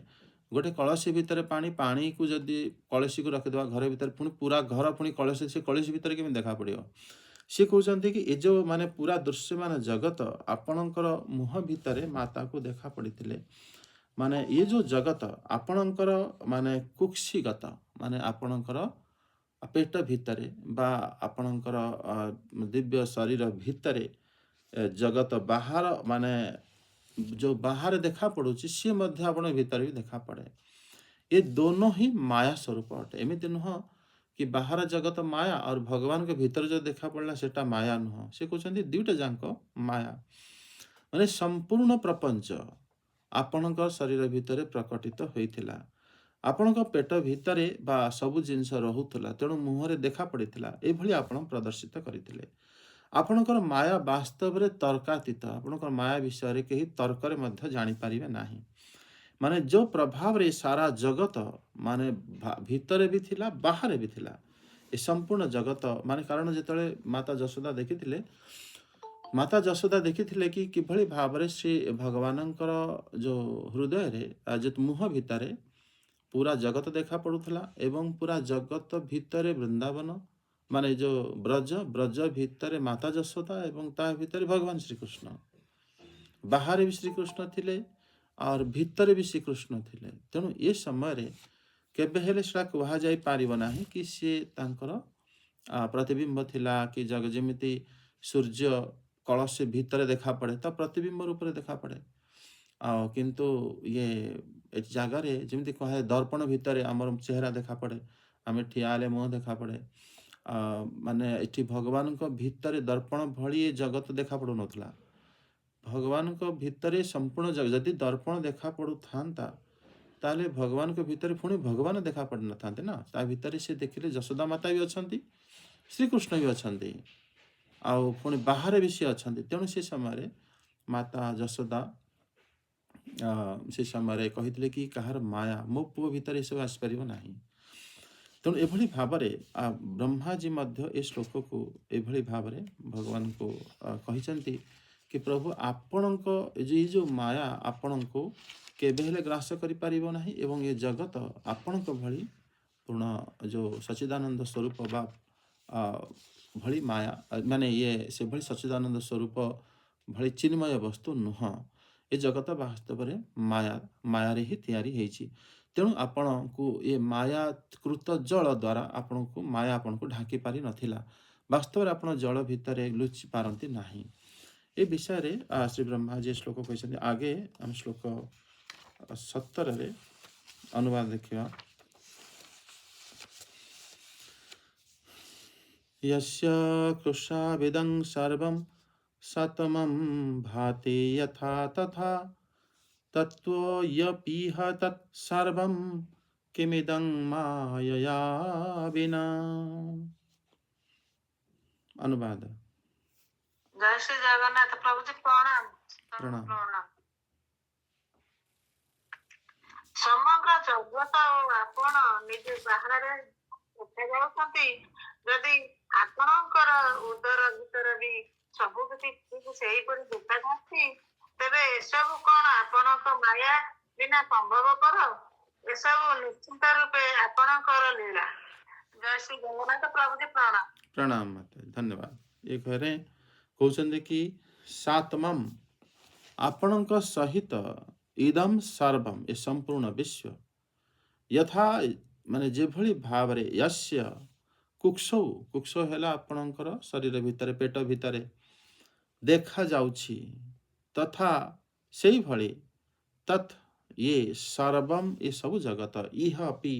ଗୋଟେ କଳସୀ ଭିତରେ ପାଣିକୁ ଯଦି କଳସୀକୁ ରଖିଦେବା ଘର ଭିତରେ, ପୁଣି ପୁରା ଘର ପୁଣି କଳସୀ, ସେ କଳସୀ ଭିତରେ କେମିତି ଦେଖା ପଡ଼ିବ? ସେ କହୁଛନ୍ତି କି ଏ ଯେଉଁ ମାନେ ପୁରା ଦୃଶ୍ୟମାନ ଜଗତ ଆପଣଙ୍କର ମୁହଁ ଭିତରେ ମାତାକୁ ଦେଖା ପଡ଼ିଥିଲେ। ମାନେ ଏ ଯେଉଁ ଜଗତ ଆପଣଙ୍କର ମାନେ କୁକ୍ଷିଗତ, ମାନେ ଆପଣଙ୍କର ପେଟ ଭିତରେ ବା ଆପଣଙ୍କର ଦିବ୍ୟ ଶରୀର ଭିତରେ ଜଗତ ବାହାର, ମାନେ ଯେଉଁ ବାହାରେ ଦେଖା ପଡ଼ୁଛି ସିଏ ମଧ୍ୟ ଆପଣଙ୍କ ଭିତରେ ବି ଦେଖା ପଡ଼େ। ଏ ଦୋନୋ ହିଁ ମାୟା ସ୍ୱରୂପ ଅଟେ। ଏମିତି ନୁହଁ କି ବାହାର ଜଗତ ମାୟା ଆଉ ଭଗବାନଙ୍କ ଭିତରେ ଯଦି ଦେଖା ପଡ଼ିଲା ସେଟା ମାୟା ନୁହଁ। ସେ କହୁଛନ୍ତି ଦୁଇଟା ଯାକ ମାୟା। ମାନେ ସମ୍ପୂର୍ଣ୍ଣ ପ୍ରପଞ୍ଚ ଆପଣଙ୍କ ଶରୀର ଭିତରେ ପ୍ରକଟିତ ହୋଇଥିଲା। ଆପଣଙ୍କ ପେଟ ଭିତରେ ବା ସବୁ ଜିନିଷ ରହୁଥିଲା, ତେଣୁ ମୁହଁରେ ଦେଖା ପଡ଼ିଥିଲା। ଏଭଳି ଆପଣ ପ୍ରଦର୍ଶିତ କରିଥିଲେ। ଆପଣଙ୍କର ମାୟା ବାସ୍ତବରେ ତର୍କାତୀତ। ଆପଣଙ୍କର ମାୟା ବିଷୟରେ କେହି ତର୍କରେ ମଧ୍ୟ ଜାଣିପାରିବେ ନାହିଁ। ମାନେ ଯେଉଁ ପ୍ରଭାବରେ ସାରା ଜଗତ ମାନେ ଭିତରେ ବି ଥିଲା, ବାହାରେ ବି ଥିଲା। ଏ ସମ୍ପୂର୍ଣ୍ଣ ଜଗତ ମାନେ କାରଣ ଯେତେବେଳେ ମାତା ଯଶୋଦା ଦେଖିଥିଲେ କି କିଭଳି ଭାବରେ ସେ ଭଗବାନଙ୍କର ଯେଉଁ ହୃଦୟରେ ମୁହଁ ଭିତରେ ପୁରା ଜଗତ ଦେଖା ପଡ଼ୁଥିଲା, ଏବଂ ପୁରା ଜଗତ ଭିତରେ ବୃନ୍ଦାବନ, ମାନେ ଯେଉଁ ବ୍ରଜ ଭିତରେ ମାତା ଯଶୋଦା, ଏବଂ ତା ଭିତରେ ଭଗବାନ ଶ୍ରୀକୃଷ୍ଣ, ବାହାରେ ବି ଶ୍ରୀକୃଷ୍ଣ ଥିଲେ, और भितर भी श्रीकृष्ण थिले। तेणु ए समय केबे हेले सेटा कुहाଯାई पारिब नाही कि सी तांकर प्रतिबिंब थिला कि जग जेमिति सूर्य कलश भितर देखा पड़े तो प्रतिबिंब रूप देखा पड़े। किंतु ये जगार जमी कहे दर्पण भितर आमर चेहरा देखा पड़े, आम ठिया हेले मुह देखा पड़े। माने एठी भगवान को भितर दर्पण भली ये जगत देखा पड़ू नथला। भगवान को भितर संपूर्ण जगत जदि दर्पण देखा पड़ू था ताले भगवान को भितर पुणी भगवान देखा पड़ न था ना। ता भितर से देखिले यशोदा माता भी अच्छा, श्रीकृष्ण भी अच्छा, आउ पुणी बाहर भी सी अच्छा। तेणु से समय माता यशोदा से समय कहते कि कहार माया मो पुओ भितर सब आसपार ना। तेणु एभली भाव ब्रह्माजी ए श्लोक को एभली भाव भगवान को कहते कि प्रभु आपण ये जो माया आपण को केबे ग्रास करिपारिबो नाही एवं ये जगत आपण भली पूर्ण जो सच्चिदानंद स्वरूप बा भली माया माने ये से भली सच्चिदानंद स्वरूप भली चिन्मय वस्तु नुह। ये जगत वास्तव में माया रे ही तैयारी होईची। तेणु आपण को ये मायाकृत जल द्वारा आपण को माया आपण को ढाकी पारि नथिला। वास्तव में आपण जल भितर लुचि पारंती नाही। ए विषय रे श्री ब्रह्मा जी श्लोक कहते आगे हम श्लोक 17 रे अनुवाद देखिया। यस्य कृशाविदं सर्वं सतमं भाति यथा तथा तत्त्वयपीह तत्सर्वं किमिदं मायया विना। अनुवाद। जय श्री जगन्नाथ प्रभु जी प्रणाम। प्रणाम। समग्र जगत आपण निजे बाहर देखा जाउछंती। यदि आपणकर उदर भीतर भी सबु किछि ठीक सेही परि देखा जाउछि तेबे एसबु कौन आपणक माया बिना संभव कर। एसबु निश्चित रूपे आपणकर लीला। जय श्री जगन्नाथ प्रभु जी प्रणाम। प्रणाम माता, धन्यवाद। ये कह रहे कहते कि सातमम आपणक सहित इदम सर्वम ये संपूर्ण विश्व यथा माने जेभली भाव रे यस्य कुक्षौ कुक्षौ हेला आपणकर शरीर भितर पेट भितर देखा जाउछि तथा सेही भली तत् ये सर्वम ये सब जगत इह अपि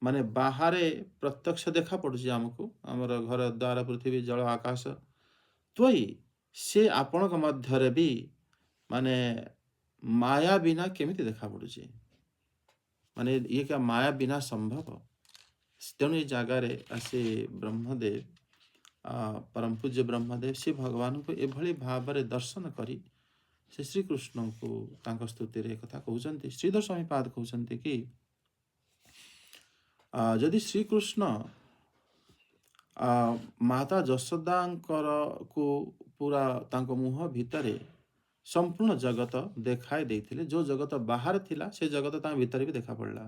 माने बाहरे प्रत्यक्ष देखा पड़ुछि आमको आमर घर द्वार पृथ्वी जल आकाश त्वयि से आपणक मध्यरे भी माने माया बिना केमिति देखा पड़ुछि। माने ये क्या माया बिना संभव। तेणु ये जगार आसे ब्रह्मदेव परम पूज्य ब्रह्मदेव से भगवान को एभली भाव दर्शन करी से श्रीकृष्ण को तांको स्तुति रे कथा कहउछन्ति। श्रीधर स्वामी पाद कहउछन्ति कि जदि श्रीकृष्ण माता यशोदांकर को पूरा तांको मुह भितरे संपूर्ण जगत देखाई देथिले, जो जगत बाहर थिला से जगत ता भितर भी देखा पड़ला,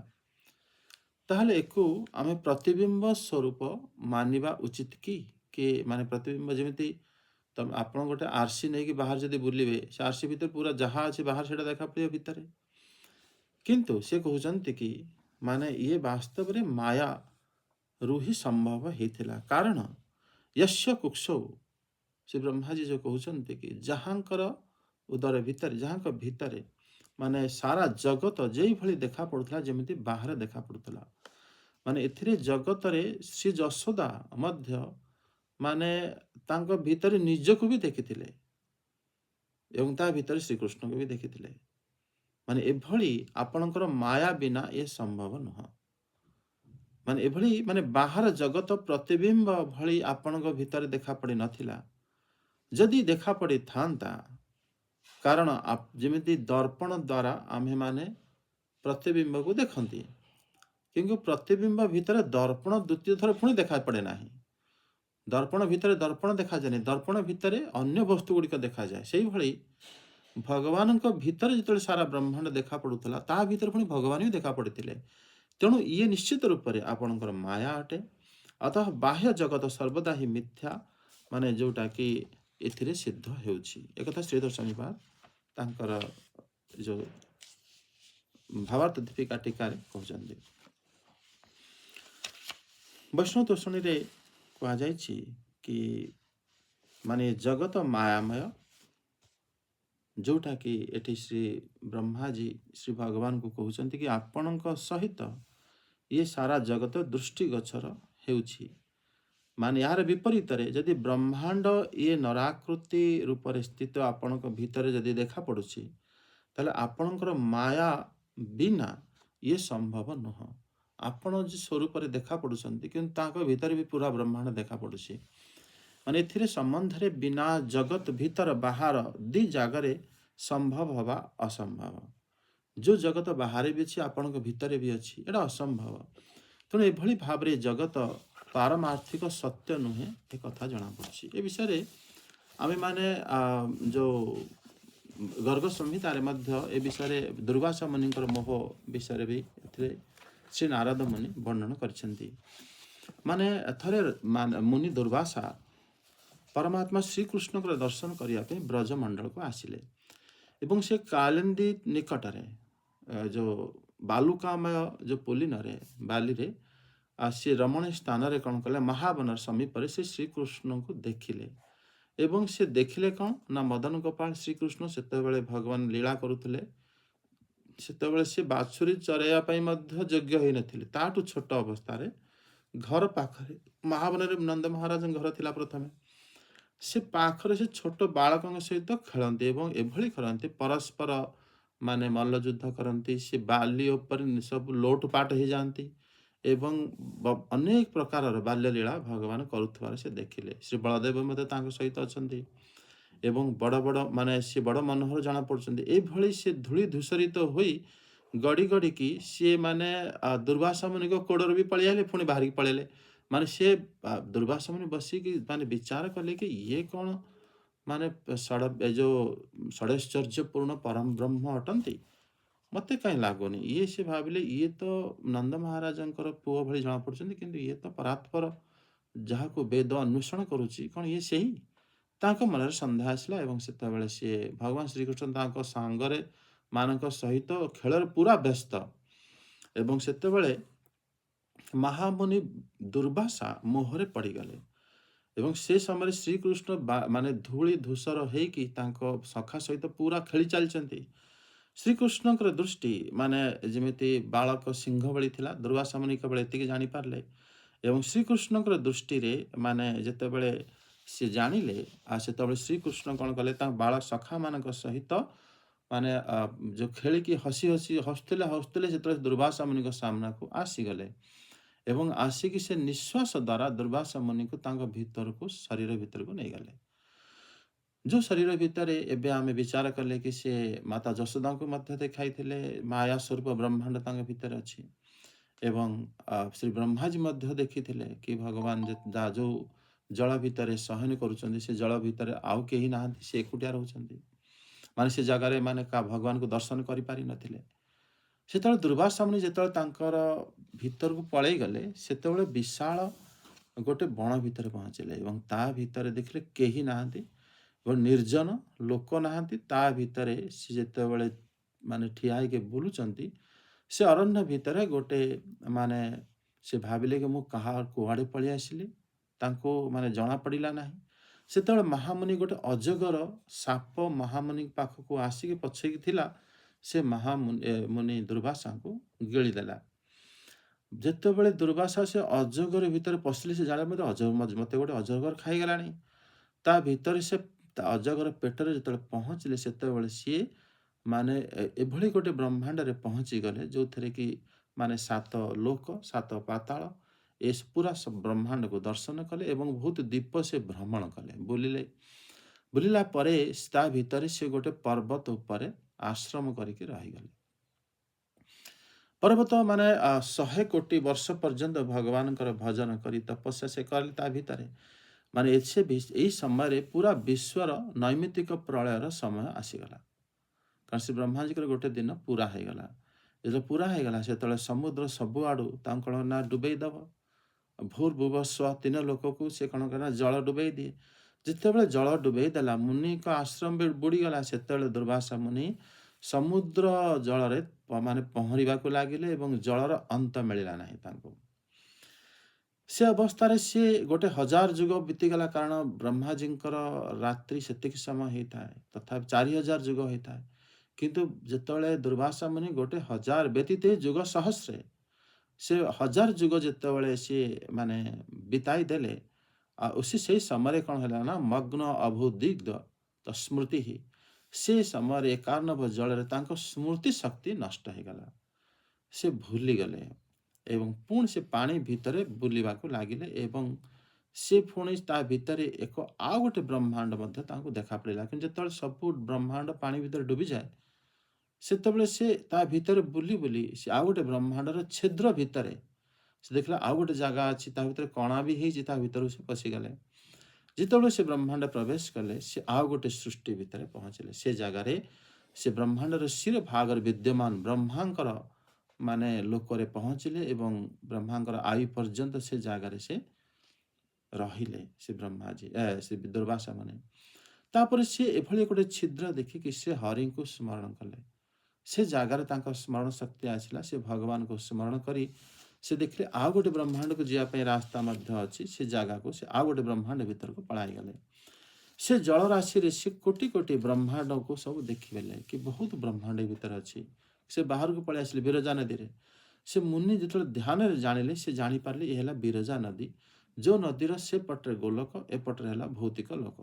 ताहले एको आमे प्रतिबिंब स्वरूप मानिबा उचित कि माने प्रतिबिंब जेमिति तम आपण गोटे आरसी नहीं कि बाहर जदि बुलिबे से आरसी भितर पूरा जहा अछि बाहर सेटा देखा पड़े भितर। किंतु से कहउछन्ति कि माने ये वास्तव रे माया रूही संभव हेथिला। कारण यस्य कुक्षौ श्री ब्रह्मा जी जो कहउछन्ति कि जहांकर उदर भितर जहांक भितर माने सारा जगत जेई भली देखा पड़ुथला जेमिति बाहर देखा पड़ुथला। माने एथिरे जगत रे श्री यशोदा मध्य माने तांको भितर निजको भी देखिथिले एवं ता भितर श्रीकृष्ण को भी देखिथिले। माने एभली आपणकर माया बिना ये संभव नुह। माने एभली माने बाहर जगत प्रतिबिंब भली आपणक भितर देखा पड़ी नथिला। जदि देखा पड़ी थांता कारण जेमिति दर्पण द्वारा आम्हे माने प्रतिबिंब को देखंती, किंतु प्रतिबिंब भितर दर्पण द्वितीय थर पुणी देखा पड़े नाही। दर्पण भितर दर्पण देखा जाए, दर्पण भितर अन्य वस्तु गुड़िक देखा जाए। से भली भगवान भितर जो सारा ब्रह्मांड देखा पड़ूला ता भीतर पुणी भगवान भी देखा पड़ते। तेणु ये निश्चित रूप से आपणकर माया अटे। अतः बाह्य जगत सर्वदा ही मिथ्या माने जोटा कि एथिरे सिद्ध हेउछि। एक श्रीधर स्वामीपाद तांकर जो ଭାବାର୍ଥ ଦୀପିକା ଟୀକାରେ କହୁଛନ୍ତି। ବୈଷ୍ଣବ ତୋଷଣୀରେ କୁହାଯାଇଛି କି ମାନେ ଜଗତ ମାୟାମୟ, ଯୋଉଟାକି ଏଠି ଶ୍ରୀ ବ୍ରହ୍ମାଜୀ ଶ୍ରୀ ଭଗବାନଙ୍କୁ କହୁଛନ୍ତି କି ଆପଣଙ୍କ ସହିତ ଇଏ ସାରା ଜଗତ ଦୃଷ୍ଟିଗୋଚର ହେଉଛି। ମାନେ ଏହାର ବିପରୀତରେ ଯଦି ବ୍ରହ୍ମାଣ୍ଡ ଇଏ ନରାକୃତି ରୂପରେ ସ୍ଥିତ ଆପଣଙ୍କ ଭିତରେ ଯଦି ଦେଖା ପଡୁଛି, ତାହେଲେ ଆପଣଙ୍କର ମାୟା ବିନା ଇଏ ସମ୍ଭବ ନୁହଁ। ଆପଣ ଯେ ସ୍ୱରୂପରେ ଦେଖା ପଡୁଛନ୍ତି କିନ୍ତୁ ତାଙ୍କ ଭିତରେ ବି ପୁରା ବ୍ରହ୍ମାଣ୍ଡ ଦେଖା ପଡୁଛି। ମାନେ ଏଥିରେ ସମ୍ବନ୍ଧରେ ବିନା ଜଗତ ଭିତର ବାହାର ଦି ଜାଗାରେ ସମ୍ଭବ ହବା ଅସମ୍ଭବ। ଯୋଉ ଜଗତ ବାହାରେ ବି ଅଛି ଆପଣଙ୍କ ଭିତରେ ବି ଅଛି, ଏଇଟା ଅସମ୍ଭବ। ତେଣୁ ଏଭଳି ଭାବରେ ଜଗତ ପାରମାର୍ଥିକ ସତ୍ୟ ନୁହେଁ, ଏ କଥା ଜଣାପଡ଼ୁଛି। ଏ ବିଷୟରେ ଆମେମାନେ ଯେଉଁ ଗର୍ଗ ସଂହିତାରେ ମଧ୍ୟ ଏ ବିଷୟରେ ଦୁର୍ବାସା ମୁନିଙ୍କର ମୋହ ବିଷୟରେ ବି ଏଥିରେ ଶ୍ରୀ ନାରଦ ମୁନି ବର୍ଣ୍ଣନ କରିଛନ୍ତି। ମାନେ ଥରେ ମୁନି ଦୁର୍ବାସା ପରମାତ୍ମା ଶ୍ରୀକୃଷ୍ଣଙ୍କର ଦର୍ଶନ କରିବା ପାଇଁ ବ୍ରଜମଣ୍ଡଳକୁ ଆସିଲେ ଏବଂ ସେ କାଳିନ୍ଦୀ ନିକଟରେ ଯେଉଁ ବାଲୁକାମୟ ଯେଉଁ ପୁଲିନରେ ବାଲିରେ ସେ ରମଣୀୟ ସ୍ଥାନରେ କ'ଣ କଲେ, ମହାବନର ସମୀପରେ ସେ ଶ୍ରୀକୃଷ୍ଣଙ୍କୁ ଦେଖିଲେ ଏବଂ ସେ ଦେଖିଲେ କ'ଣ ନା ମଦନ ଗୋପାଳ ଶ୍ରୀକୃଷ୍ଣ ସେତେବେଳେ ଭଗବାନ ଲୀଳା କରୁଥିଲେ। ସେତେବେଳେ ସେ ବାଛୁରୀ ଚରାଇବା ପାଇଁ ମଧ୍ୟ ଯୋଗ୍ୟ ହୋଇନଥିଲେ। ତାଠୁ ଛୋଟ ଅବସ୍ଥାରେ ଘର ପାଖରେ ମହାବନରେ ନନ୍ଦ ମହାରାଜଙ୍କ ଘର ଥିଲା ପ୍ରଥମେ, ସେ ପାଖରେ ସେ ଛୋଟ ବାଳକଙ୍କ ସହିତ ଖେଳନ୍ତି ଏବଂ ଏଭଳି ଖେଳନ୍ତି ପରସ୍ପର ମାନେ ମଲ୍ଲଯୁଦ୍ଧ କରନ୍ତି। ସେ ବାଲି ଉପରେ ସବୁ ଲୋଟପାଟ ହେଇଯାଆନ୍ତି ଏବଂ ଅନେକ ପ୍ରକାରର ବାଲ୍ୟଲୀଳା ଭଗବାନ କରୁଥିବାର ସେ ଦେଖିଲେ। ଶ୍ରୀ ବଳଦେବ ମଧ୍ୟ ତାଙ୍କ ସହିତ ଅଛନ୍ତି ଏବଂ ବଡ଼ ବଡ଼ ମାନେ ସେ ବଡ଼ ମନୋହର ଜଣାପଡ଼ୁଛନ୍ତି। ଏଇଭଳି ସେ ଧୂଳି ଧୂସରିତ ହୋଇ ଗଡ଼ି ଗଡ଼ିକି ସିଏ ମାନେ ଦୁର୍ବାସା ମୁନିଙ୍କ କୋଡ଼ରୁ ବି ପଳେଇ ଆଇଲେ, ପୁଣି ବାହାରିକି ପଳେଇଲେ। ମାନେ ସେ ଦୁର୍ବାସା ମୁନି ବସିକି ମାନେ ବିଚାର କଲେ କି ଇଏ କ'ଣ ମାନେ ଏ ଯେଉଁ ଷଡ଼ୈଶ୍ୱର୍ଯ୍ୟପୂର୍ଣ୍ଣ ପରମ ବ୍ରହ୍ମ ଅଟନ୍ତି, ମୋତେ କାହିଁ ଲାଗୁନି। ସେ ଭାବିଲେ ଇଏ ତ ନନ୍ଦ ମହାରାଜଙ୍କର ପୁଅ ଭଳି ଜଣାପଡ଼ୁଛନ୍ତି, କିନ୍ତୁ ଇଏ ତ ପରାତ୍ପର ଯାହାକୁ ବେଦ ଅନ୍ୱେଷଣ କରୁଛି, କ'ଣ ଇଏ ସେହି? ତାଙ୍କ ମନରେ ସନ୍ଦେହ ଆସିଲା ଏବଂ ସେତେବେଳେ ସିଏ ଭଗବାନ ଶ୍ରୀକୃଷ୍ଣ ତାଙ୍କ ସାଙ୍ଗରେ ମାନଙ୍କ ସହିତ ଖେଳରେ ପୁରା ବ୍ୟସ୍ତ ଏବଂ ସେତେବେଳେ ମହାମୁନି ଦୁର୍ବାସା ମୋହରେ ପଡ଼ିଗଲେ ଏବଂ ସେ ସମୟରେ ଶ୍ରୀକୃଷ୍ଣ ମାନେ ଧୂଳି ଧୂସର ହେଇକି ତାଙ୍କ ସଖା ସହିତ ପୁରା ଖେଳି ଚାଲିଛନ୍ତି। ଶ୍ରୀକୃଷ୍ଣଙ୍କର ଦୃଷ୍ଟି ମାନେ ଯେମିତି ବାଳକ ସିଂହ ଭଳି ଥିଲା। ଦୁର୍ବାସା ମୁନି କେବଳ ଏତିକି ଜାଣିପାରିଲେ ଏବଂ ଶ୍ରୀକୃଷ୍ଣଙ୍କର ଦୃଷ୍ଟିରେ ମାନେ ଯେତେବେଳେ ସେ ଜାଣିଲେ, ସେତେବେଳେ ଶ୍ରୀକୃଷ୍ଣ କ'ଣ କଲେ, ତାଙ୍କ ବାଳ ସଖାମାନଙ୍କ ସହିତ ମାନେ ଯେଉଁ ଖେଳିକି ହସୁଥିଲେ ସେତେବେଳେ ଦୁର୍ବାସା ମୁନିଙ୍କ ସାମ୍ନାକୁ ଆସିଗଲେ ଏବଂ ଆସିକି ସେ ନିଶ୍ୱାସ ଦ୍ୱାରା ଦୁର୍ବାସା ମୁନିଙ୍କୁ ତାଙ୍କ ଭିତରକୁ ଶରୀର ଭିତରକୁ ନେଇଗଲେ। ଯେଉଁ ଶରୀର ଭିତରେ ଏବେ ଆମେ ବିଚାର କଲେ କି ସେ ମାତା ଯଶୋଦାଙ୍କୁ ମଧ୍ୟ ଦେଖାଇଥିଲେ, ମାୟା ସ୍ୱରୂପ ବ୍ରହ୍ମାଣ୍ଡ ତାଙ୍କ ଭିତରେ ଅଛି ଏବଂ ଶ୍ରୀ ବ୍ରହ୍ମାଜୀ ମଧ୍ୟ ଦେଖିଥିଲେ କି ଭଗବାନ ଯେଉଁ ଜଳ ଭିତରେ ଶୟନ କରୁଛନ୍ତି, ସେ ଜଳ ଭିତରେ ଆଉ କେହି ନାହାନ୍ତି, ସେ ଏକୁଟିଆ ରହୁଛନ୍ତି। ମାନେ ସେ ଜାଗାରେ ମାନେ ଭଗବାନଙ୍କୁ ଦର୍ଶନ କରିପାରିନଥିଲେ। ସେତେବେଳେ ଦୁର୍ବାସା ମୁନି ଯେତେବେଳେ ତାଙ୍କର ଭିତରକୁ ପଳେଇ ଗଲେ, ସେତେବେଳେ ବିଶାଳ ଗୋଟେ ବଣ ଭିତରେ ପହଞ୍ଚିଲେ ଏବଂ ତା ଭିତରେ ଦେଖିଲେ କେହି ନାହାନ୍ତି ଏବଂ ନିର୍ଜନ, ଲୋକ ନାହାନ୍ତି। ତା ଭିତରେ ସେ ଯେତେବେଳେ ମାନେ ଠିଆ ହେଇକି ବୁଲୁଛନ୍ତି, ସେ ଅରଣ୍ୟ ଭିତରେ ଗୋଟେ ମାନେ ସେ ଭାବିଲେ କି ମୁଁ କୁଆଡ଼େ ପଳେଇ ଆସିଲି, ତାଙ୍କୁ ମାନେ ଜଣାପଡ଼ିଲା ନାହିଁ। ସେତେବେଳେ ମହାମୁନି ଗୋଟେ ଅଜଗର ସାପ ମହାମୁନି ପାଖକୁ ଆସିକି ପଛେଇକି ଥିଲା, ସେ ମୁନି ଦୁର୍ବାସାଙ୍କୁ ଗିଳିଦେଲା। ଯେତେବେଳେ ଦୁର୍ବାସା ସେ ଅଜଗର ଭିତରେ ପଶିଲେ, ସେ ଜାଣିଲେ ମୋତେ ଗୋଟେ ଅଜଗର ଖାଇଗଲାଣି। ତା ଭିତରେ ସେ ଅଜଗର ପେଟରେ ଯେତେବେଳେ ପହଞ୍ଚିଲେ, ସେତେବେଳେ ସିଏ ମାନେ ଏଭଳି ଗୋଟେ ବ୍ରହ୍ମାଣ୍ଡରେ ପହଞ୍ଚିଗଲେ ଯେଉଁଥିରେ କି ମାନେ 7 ଲୋକ 7 ପାତାଳ ଏ ପୁରା ବ୍ରହ୍ମାଣ୍ଡକୁ ଦର୍ଶନ କଲେ ଏବଂ ବହୁତ ଦୀପ ସେ ଭ୍ରମଣ କଲେ, ବୁଲିଲା ପରେ ତା ଭିତରେ ସେ ଗୋଟେ ପର୍ବତ ଉପରେ ଆଶ୍ରମ କରିକି ରହିଗଲେ। ପର୍ବତ ମାନେ 100 କୋଟି ବର୍ଷ ପର୍ଯ୍ୟନ୍ତ ଭଗବାନଙ୍କର ଭଜନ କରି ତପସ୍ୟା ସେ କଲେ ତା ଭିତରେ। ମାନେ ଏହି ସମୟରେ ପୁରା ବିଶ୍ୱର ନୈମିତିକ ପ୍ରଳୟର ସମୟ ଆସିଗଲା, କାରଣ ଶ୍ରୀ ବ୍ରହ୍ମାଜୀଙ୍କର ଗୋଟେ ଦିନ ପୁରା ହେଇଗଲା। ଯେତେବେଳେ ପୁରା ହେଇଗଲା, ସେତେବେଳେ ସମୁଦ୍ର ସବୁଆଡ଼ୁ ତାଙ୍କୁ କ'ଣ ନା ଡୁବେଇ ଦେବ। ଭୂର୍ଭୁବସ୍ୱ 3 ଲୋକକୁ ସେ କ'ଣ କରେ ନା ଜଳ ଡୁବେଇ ଦିଏ। ଯେତେବେଳେ ଜଳ ଡୁବେଇ ଦେଲା, ମୁନିଙ୍କ ଆଶ୍ରମ ବୁଡ଼ିଗଲା। ସେତେବେଳେ ଦୁର୍ବାସା ମୁନି ସମୁଦ୍ର ଜଳରେ ମାନେ ପହଁରିବାକୁ ଲାଗିଲେ ଏବଂ ଜଳର ଅନ୍ତ ମିଳିଲା ନାହିଁ ତାଙ୍କୁ। ସେ ଅବସ୍ଥାରେ ସିଏ 1000 ଯୁଗ ବିତିଗଲା, କାରଣ ବ୍ରହ୍ମାଜୀଙ୍କର ରାତ୍ରି ସେତିକି ସମୟ ହେଇଥାଏ, ତଥାପି 4000 ଯୁଗ ହେଇଥାଏ। କିନ୍ତୁ ଯେତେବେଳେ ଦୁର୍ବାସା ମୁନି 1000 ବ୍ୟତୀତ ଯୁଗ ସହସ୍ରେ, ସେ 1000 ଯୁଗ ଯେତେବେଳେ ସିଏ ମାନେ ବିତାଇ ଦେଲେ, ସେଇ ସମୟରେ କ'ଣ ହେଲା ନା, ମଗ୍ନ ଅଭୁଦିଗ୍ଧ ତ ସ୍ମୃତି ହିଁ, ସେ ସମୟରେ 91 ଜଳରେ ତାଙ୍କ ସ୍ମୃତି ଶକ୍ତି ନଷ୍ଟ ହେଇଗଲା। ସେ ଭୁଲିଗଲେ ଏବଂ ପୁଣି ସେ ପାଣି ଭିତରେ ବୁଲିବାକୁ ଲାଗିଲେ ଏବଂ ସେ ପୁଣି ତା ଭିତରେ ଆଉ ଗୋଟେ ବ୍ରହ୍ମାଣ୍ଡ ମଧ୍ୟ ତାଙ୍କୁ ଦେଖା ପଡ଼ିଲା। କିନ୍ତୁ ଯେତେବେଳେ ସବୁ ବ୍ରହ୍ମାଣ୍ଡ ପାଣି ଭିତରେ ଡୁବିଯାଏ, ସେତେବେଳେ ସେ ତା ଭିତରେ ବୁଲି ବୁଲି ସେ ଆଉ ଗୋଟେ ବ୍ରହ୍ମାଣ୍ଡର ଛିଦ୍ର ଭିତରେ ସେ ଦେଖିଲା ଆଉ ଗୋଟେ ଜାଗା ଅଛି, ତା ଭିତରେ କଣା ବି ହେଇଛି, ତା ଭିତରକୁ ସେ ପଶିଗଲେ। ଯେତେବେଳେ ସେ ବ୍ରହ୍ମାଣ୍ଡ ପ୍ରବେଶ କଲେ, ସେ ଆଉ ଗୋଟେ ସୃଷ୍ଟି ଭିତରେ ପହଞ୍ଚିଲେ। ସେ ଜାଗାରେ ସେ ବ୍ରହ୍ମାଣ୍ଡର ଶିର ଭାଗରେ ବିଦ୍ୟମାନ ବ୍ରହ୍ମାଙ୍କର ମାନେ ଲୋକରେ ପହଞ୍ଚିଲେ ଏବଂ ବ୍ରହ୍ମାଙ୍କର ଆୟୁ ପର୍ଯ୍ୟନ୍ତ ସେ ଜାଗାରେ ସେ ରହିଲେ, ସେ ବ୍ରହ୍ମାଜୀ ସେ ଦୁର୍ବାସା ମାନେ। ତାପରେ ସେ ଏଭଳି ଗୋଟେ ଛିଦ୍ର ଦେଖିକି ସେ ହରିଙ୍କୁ ସ୍ମରଣ କଲେ। ସେ ଜାଗାରେ ତାଙ୍କ ସ୍ମରଣ ଶକ୍ତି ଆସିଲା। ସେ ଭଗବାନଙ୍କୁ ସ୍ମରଣ କରି ସେ ଦେଖିଲେ ଆଉ ଗୋଟେ ବ୍ରହ୍ମାଣ୍ଡକୁ ଯିବା ପାଇଁ ରାସ୍ତା ମଧ୍ୟ ଅଛି। ସେ ଜାଗାକୁ ସେ ଆଉ ଗୋଟେ ବ୍ରହ୍ମାଣ୍ଡ ଭିତରକୁ ପଳାଇଗଲେ। ସେ ଜଳରାଶିରେ ସେ କୋଟି କୋଟି ବ୍ରହ୍ମାଣ୍ଡକୁ ସବୁ ଦେଖିଦେଲେ କି ବହୁତ ବ୍ରହ୍ମାଣ୍ଡ ଭିତରେ ଅଛି। ସେ ବାହାରକୁ ପଳାଇ ଆସିଲେ ବିରଜା ନଦୀରେ। ସେ ମୁନି ଯେତେବେଳେ ଧ୍ୟାନରେ ଜାଣିଲେ, ସେ ଜାଣିପାରିଲେ ଏ ହେଲା ବିରଜା ନଦୀ, ଯେଉଁ ନଦୀର ସେପଟରେ ଗୋଲୋକ, ଏପଟରେ ହେଲା ଭୌତିକ ଲୋକ।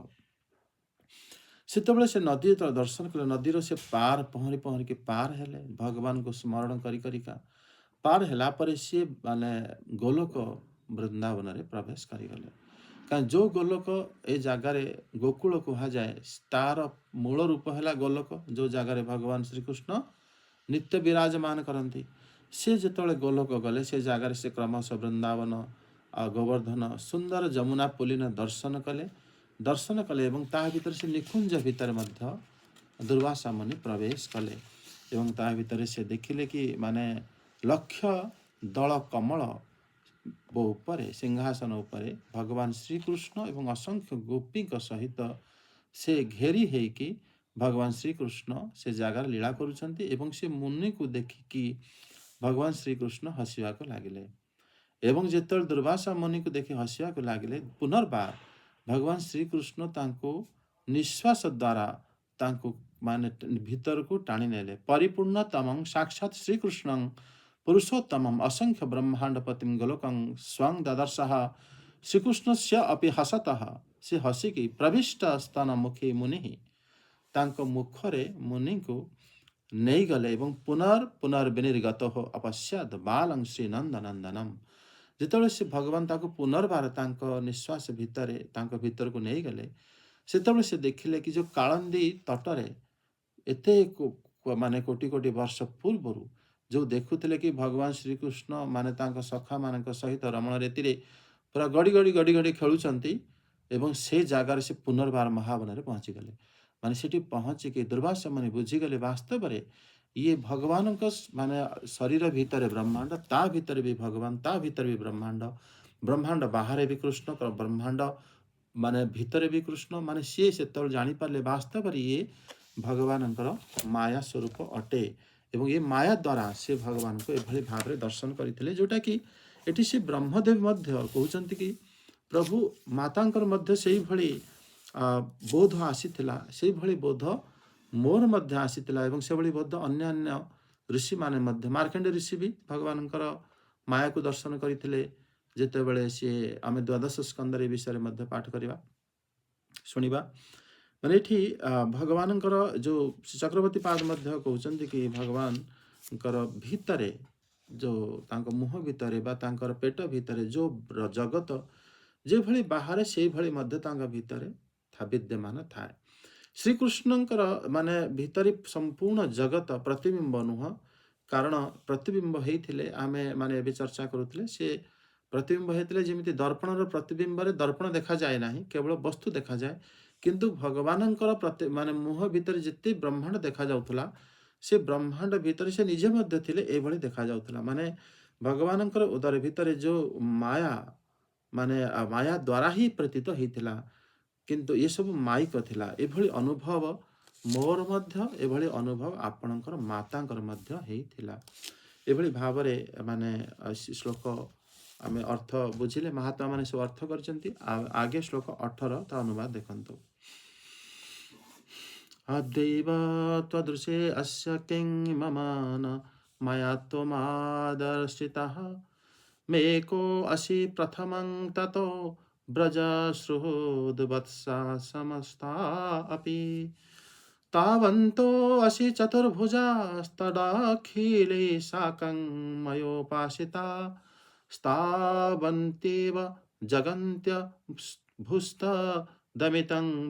ସେତେବେଳେ ସେ ନଦୀ ଯେତେବେଳେ ଦର୍ଶନ କଲେ, ନଦୀର ସେ ପାର ପହଁରିକି ପାର ହେଲେ, ଭଗବାନଙ୍କୁ ସ୍ମରଣ କରିକା ପାର ହେଲା ପରେ ସିଏ ମାନେ ଗୋଲୋକ ବୃନ୍ଦାବନରେ ପ୍ରବେଶ କରିଗଲେ। କାରଣ ଯେଉଁ ଗୋଲୋକ ଏ ଜାଗାରେ ଗୋକୁଳ କୁହାଯାଏ, ତାର ମୂଳ ରୂପ ହେଲା ଗୋଲୋକ, ଯେଉଁ ଜାଗାରେ ଭଗବାନ ଶ୍ରୀକୃଷ୍ଣ ନିତ୍ୟ ବିରାଜମାନ କରନ୍ତି। ସେ ଯେତେବେଳେ ଗୋଲୋକ ଗଲେ, ସେ ଜାଗାରେ ସେ କ୍ରମଶଃ ବୃନ୍ଦାବନ ଆଉ ଗୋବର୍ଦ୍ଧନ ସୁନ୍ଦର ଯମୁନା ପୁଲିନ ଦର୍ଶନ କଲେ ଏବଂ ତା ଭିତରେ ସେ ନିକୁଞ୍ଜ ଭିତରେ ମଧ୍ୟ ଦୁର୍ବାସା ମୁନି ପ୍ରବେଶ କଲେ ଏବଂ ତା ଭିତରେ ସେ ଦେଖିଲେ କି ମାନେ ଲକ୍ଷ ଦଳ କମଳ ଉପରେ ସିଂହାସନ ଉପରେ ଭଗବାନ ଶ୍ରୀକୃଷ୍ଣ ଏବଂ ଅସଂଖ୍ୟ ଗୋପୀଙ୍କ ସହିତ ସେ ଘେରି ହେଇକି ଭଗବାନ ଶ୍ରୀକୃଷ୍ଣ ସେ ଜାଗାରେ ଲୀଳା କରୁଛନ୍ତି ଏବଂ ସେ ମୁନିକୁ ଦେଖିକି ଭଗବାନ ଶ୍ରୀକୃଷ୍ଣ ହସିବାକୁ ଲାଗିଲେ। ଏବଂ ଯେତେବେଳେ ଦୁର୍ବାସା ମୁନିକୁ ଦେଖି ହସିବାକୁ ଲାଗିଲେ, ପୁନର୍ବାର ଭଗବାନ ଶ୍ରୀକୃଷ୍ଣ ତାଙ୍କୁ ନିଶ୍ୱାସ ଦ୍ୱାରା ତାଙ୍କୁ ମାନେ ଭିତରକୁ ଟାଣି ନେଲେ। ପରିପୂର୍ଣ୍ଣତମଂ ସାକ୍ଷାତ୍ ଶ୍ରୀକୃଷ୍ଣଂ ପୁରୁଷୋତ୍ତମଂ ଅସଂଖ୍ୟ ବ୍ରହ୍ମାଣ୍ଡପତିଂ ଗୋଲୋକଂ ସ୍ୱଂ ଦଦର୍ଶଃ ଶ୍ରୀକୃଷ୍ଣସ୍ୟ ଅପି ହସତଃ। ସେ ହସିକି ପ୍ରବିଷ୍ଟ ସ୍ତନ ମୁଖୀ ମୁନି, ତାଙ୍କ ମୁଖରେ ମୁନିଙ୍କୁ ନେଇଗଲେ ଏବଂ ପୁନର୍ବିନିର୍ଗତ ଅପଶ୍ୟାତ୍ ବାଲଂ ଶ୍ରୀ ନନ୍ଦନନ୍ଦନମ୍। ଯେତେବେଳେ ସେ ଭଗବାନ ତାକୁ ପୁନର୍ବାର ତାଙ୍କ ନିଶ୍ୱାସ ଭିତରେ ତାଙ୍କ ଭିତରକୁ ନେଇଗଲେ, ସେତେବେଳେ ସେ ଦେଖିଲେ କି ଯେଉଁ କାଳନ୍ଦୀ ତଟରେ ଏତେ ମାନେ କୋଟି କୋଟି ବର୍ଷ ପୂର୍ବରୁ ଯେଉଁ ଦେଖୁଥିଲେ କି ଭଗବାନ ଶ୍ରୀକୃଷ୍ଣ ମାନେ ତାଙ୍କ ସଖାମାନଙ୍କ ସହିତ ରମଣ ରୀତିରେ ପୁରା ଗଡ଼ି ଗଡ଼ି ଖେଳୁଛନ୍ତି ଏବଂ ସେ ଜାଗାରେ ସେ ପୁନର୍ବାର ମହାବନରେ ପହଞ୍ଚିଗଲେ। ମାନେ ସେଠି ପହଞ୍ଚିକି ଦୁର୍ବାସା ମୁନି ବୁଝିଗଲେ ବାସ୍ତବରେ ଇଏ ଭଗବାନଙ୍କ ମାନେ ଶରୀର ଭିତରେ ବ୍ରହ୍ମାଣ୍ଡ, ତା ଭିତରେ ବି ଭଗବାନ, ତା ଭିତରେ ବି ବ୍ରହ୍ମାଣ୍ଡ ବାହାରେ ବି କୃଷ୍ଣ, ବ୍ରହ୍ମାଣ୍ଡ ମାନେ ଭିତରେ ବି କୃଷ୍ଣ। ମାନେ ସିଏ ସେତେବେଳେ ଜାଣିପାରିଲେ ବାସ୍ତବରେ ଇଏ ଭଗବାନଙ୍କର ମାୟା ସ୍ୱରୂପ ଅଟେ ଏବଂ ଏ ମାୟା ଦ୍ୱାରା ସେ ଭଗବାନଙ୍କୁ ଏଭଳି ଭାବରେ ଦର୍ଶନ କରିଥିଲେ, ଯେଉଁଟାକି ଏଠି ସେ ବ୍ରହ୍ମଦେବ ମଧ୍ୟ କହୁଛନ୍ତି କି ପ୍ରଭୁ ମାତାଙ୍କର ମଧ୍ୟ ସେଇଭଳି ବୋଧ ଆସିଥିଲା, ସେଇଭଳି ବୋଧ ମୋର ମଧ୍ୟ ଆସିଥିଲା ଏବଂ ସେଭଳି ବୋଧ ଅନ୍ୟାନ୍ୟ ଋଷିମାନେ ମଧ୍ୟ, ମାର୍କଣ୍ଡେୟ ଋଷି ବି ଭଗବାନଙ୍କର ମାୟାକୁ ଦର୍ଶନ କରିଥିଲେ। ଯେତେବେଳେ ସିଏ ଆମେ ଦ୍ୱାଦଶ ସ୍କନ୍ଧରେ ଏ ବିଷୟରେ ମଧ୍ୟ ପାଠ କରିବା ଶୁଣିବା। ମାନେ ଏଠି ଭଗବାନଙ୍କର ଯେଉଁ ଚକ୍ରବର୍ତ୍ତୀ ପାଦ ମଧ୍ୟ କହୁଛନ୍ତି କି ଭଗବାନଙ୍କର ଭିତରେ ଯେଉଁ ତାଙ୍କ ମୁହଁ ଭିତରେ ବା ତାଙ୍କର ପେଟ ଭିତରେ ଯେଉଁ ଜଗତ ଯେଭଳି ବାହାରେ ସେଇଭଳି ମଧ୍ୟ ତାଙ୍କ ଭିତରେ ବିଦ୍ୟମାନ ଥାଏ। ଶ୍ରୀକୃଷ୍ଣଙ୍କର ମାନେ ଭିତରେ ସମ୍ପୂର୍ଣ୍ଣ ଜଗତ ପ୍ରତିବିମ୍ବ ନୁହଁ, କାରଣ ପ୍ରତିବିମ୍ବ ହେଇଥିଲେ ଆମେ ମାନେ ଏବେ ଚର୍ଚ୍ଚା କରୁଥିଲେ, ସେ ପ୍ରତିବିମ୍ବ ହେଇଥିଲେ ଯେମିତି ଦର୍ପଣର ପ୍ରତିବିମ୍ବରେ ଦର୍ପଣ ଦେଖାଯାଏ ନାହିଁ, କେବଳ ବସ୍ତୁ ଦେଖାଯାଏ। କିନ୍ତୁ ଭଗବାନଙ୍କର ମାନେ ମୁହଁ ଭିତରେ ଯେତେ ବ୍ରହ୍ମାଣ୍ଡ ଦେଖାଯାଉଥିଲା, ସେ ବ୍ରହ୍ମାଣ୍ଡ ଭିତରେ ସେ ନିଜେ ମଧ୍ୟ ଥିଲେ, ଏଇଭଳି ଦେଖାଯାଉଥିଲା। ମାନେ ଭଗବାନଙ୍କର ଉଦର ଭିତରେ ଯେଉଁ ମାୟା, ମାନେ ମାୟା ଦ୍ୱାରା ହିଁ ପ୍ରତୀତ ହେଇଥିଲା, କିନ୍ତୁ ଏସବୁ ମାଇକ ଥିଲା। ଏଭଳି ଅନୁଭବ ମୋର ମଧ୍ୟ ଏଭଳି ଅନୁଭବ ଆପଣଙ୍କର ମାତାଙ୍କର ମଧ୍ୟ ହେଇଥିଲା। ଏଭଳି ଭାବରେ ମାନେ ଶ୍ଲୋକ ଆମେ ଅର୍ଥ ବୁଝିଲେ, ମହାତ୍ମା ମାନେ ସବୁ ଅର୍ଥ କରିଛନ୍ତି। ଆଗେ ଶ୍ଲୋକ 18 ତା ଅନୁବାଦ ଦେଖନ୍ତୁ। अद्यैव त्वदृशे अस्य किं मम न मया त्वमादर्शितः मेको असि प्रथमं ततो व्रजसुहृद्वत्सा समस्ता अपि तावन्तो असि चतुर्भुजास्तदाखिले साकं मयोपासिता स्तावन्त्येव जगन्त्यभुस्तदमितं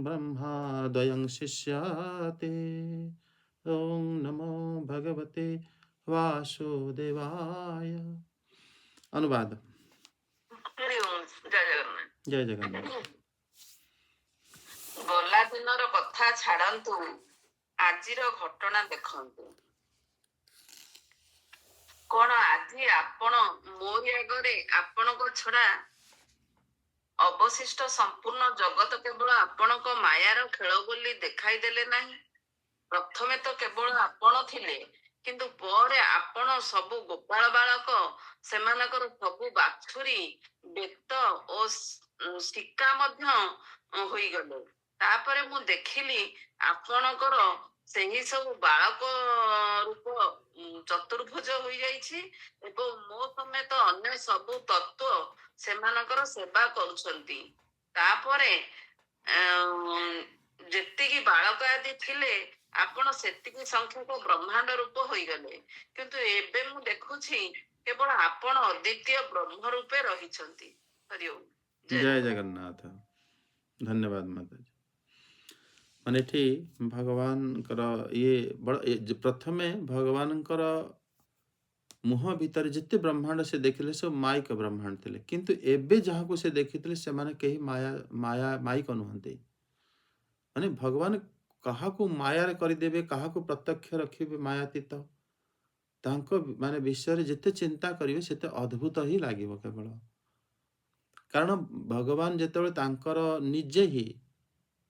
ब्रह्मा द्वयं शिष्यते। ॐ नमो भगवते वासुदेवाय। अनुवाद। ହରି ଓମ୍, ଜୟ ଜଗନ୍ନାଥ। जय जगन्नाथ। ଗଲା ଦିନର କଥା ଛାଡନ୍ତୁ, ଆଜିର ଘଟଣା ଦେଖନ୍ତୁ। କଣ ଆଜି ଆପଣ ମୋରି ଆଗରେ ଆପଣଙ୍କ ଛଡା ଅବଶିଷ୍ଟ ସମ୍ପୂର୍ଣ୍ଣ ଜଗତ କେବଳ ଆପଣଙ୍କ ମାୟାର ଖେଳ ବୋଲି ଦେଖାଇ ଦେଲେ ନାହିଁ? ପ୍ରଥମେ ତ କେବଳ ଆପଣ ଥିଲେ, କିନ୍ତୁ ପରେ ଆପଣ ସବୁ ଗୋପାଳ ବାଳକ, ସେମାନଙ୍କର ସବୁ ବାଛୁରୀ, ବେତ ଓ ଶିକା ମଧ୍ୟ ହୋଇଗଲେ। ତାପରେ ମୁଁ ଦେଖିଲି ଆପଣଙ୍କର ସେହି ସବୁ ବାଳକ ରୂପ ଚତୁର୍ଭୁଜ ହୋଇଯାଇଛି ଏବଂ ମୋ ସମେତ ଅନ୍ୟ ସବୁ ତତ୍ତ୍ୱ ସେମାନଙ୍କର ସେବା କରୁଛନ୍ତି। ତାପରେ ଯେତିକି ବାଳକ ଆଦି ଥିଲେ, ଆପଣ ସେତିକି ସଂଖ୍ୟକ ବ୍ରହ୍ମାଣ୍ଡ ରୂପ ହୋଇଗଲେ। କିନ୍ତୁ ଏବେ ମୁଁ ଦେଖୁଛି କେବଳ ଆପଣ ଅଦ୍ୱିତୀୟ ବ୍ରହ୍ମ ରୂପେ ରହିଛନ୍ତି। ହରି ଓମ୍। जय जगन्नाथ। धन्यवाद माताजी। ମାନେ ଏଠି ଭଗବାନଙ୍କର ପ୍ରଥମେ ଭଗବାନଙ୍କର ମୁହଁ ଭିତରେ ଯେତେ ବ୍ରହ୍ମାଣ୍ଡ ସେ ଦେଖିଲେ ସବୁ ମାଇକ ବ୍ରହ୍ମାଣ୍ଡ ଥିଲେ, କିନ୍ତୁ ଏବେ ଯାହାକୁ ସେ ଦେଖିଥିଲେ ସେମାନେ କେହି ମାଇକ ନୁହନ୍ତି। ମାନେ ଭଗବାନ କାହାକୁ ମାୟାରେ କରିଦେବେ, କାହାକୁ ପ୍ରତ୍ୟକ୍ଷ ରଖିବେ ମାୟାତୀତ, ତାଙ୍କ ମାନେ ବିଷୟରେ ଯେତେ ଚିନ୍ତା କରିବେ ସେତେ ଅଦ୍ଭୁତ ହିଁ ଲାଗିବ କେବଳ। କାରଣ ଭଗବାନ ଯେତେବେଳେ ତାଙ୍କର ନିଜେ ହିଁ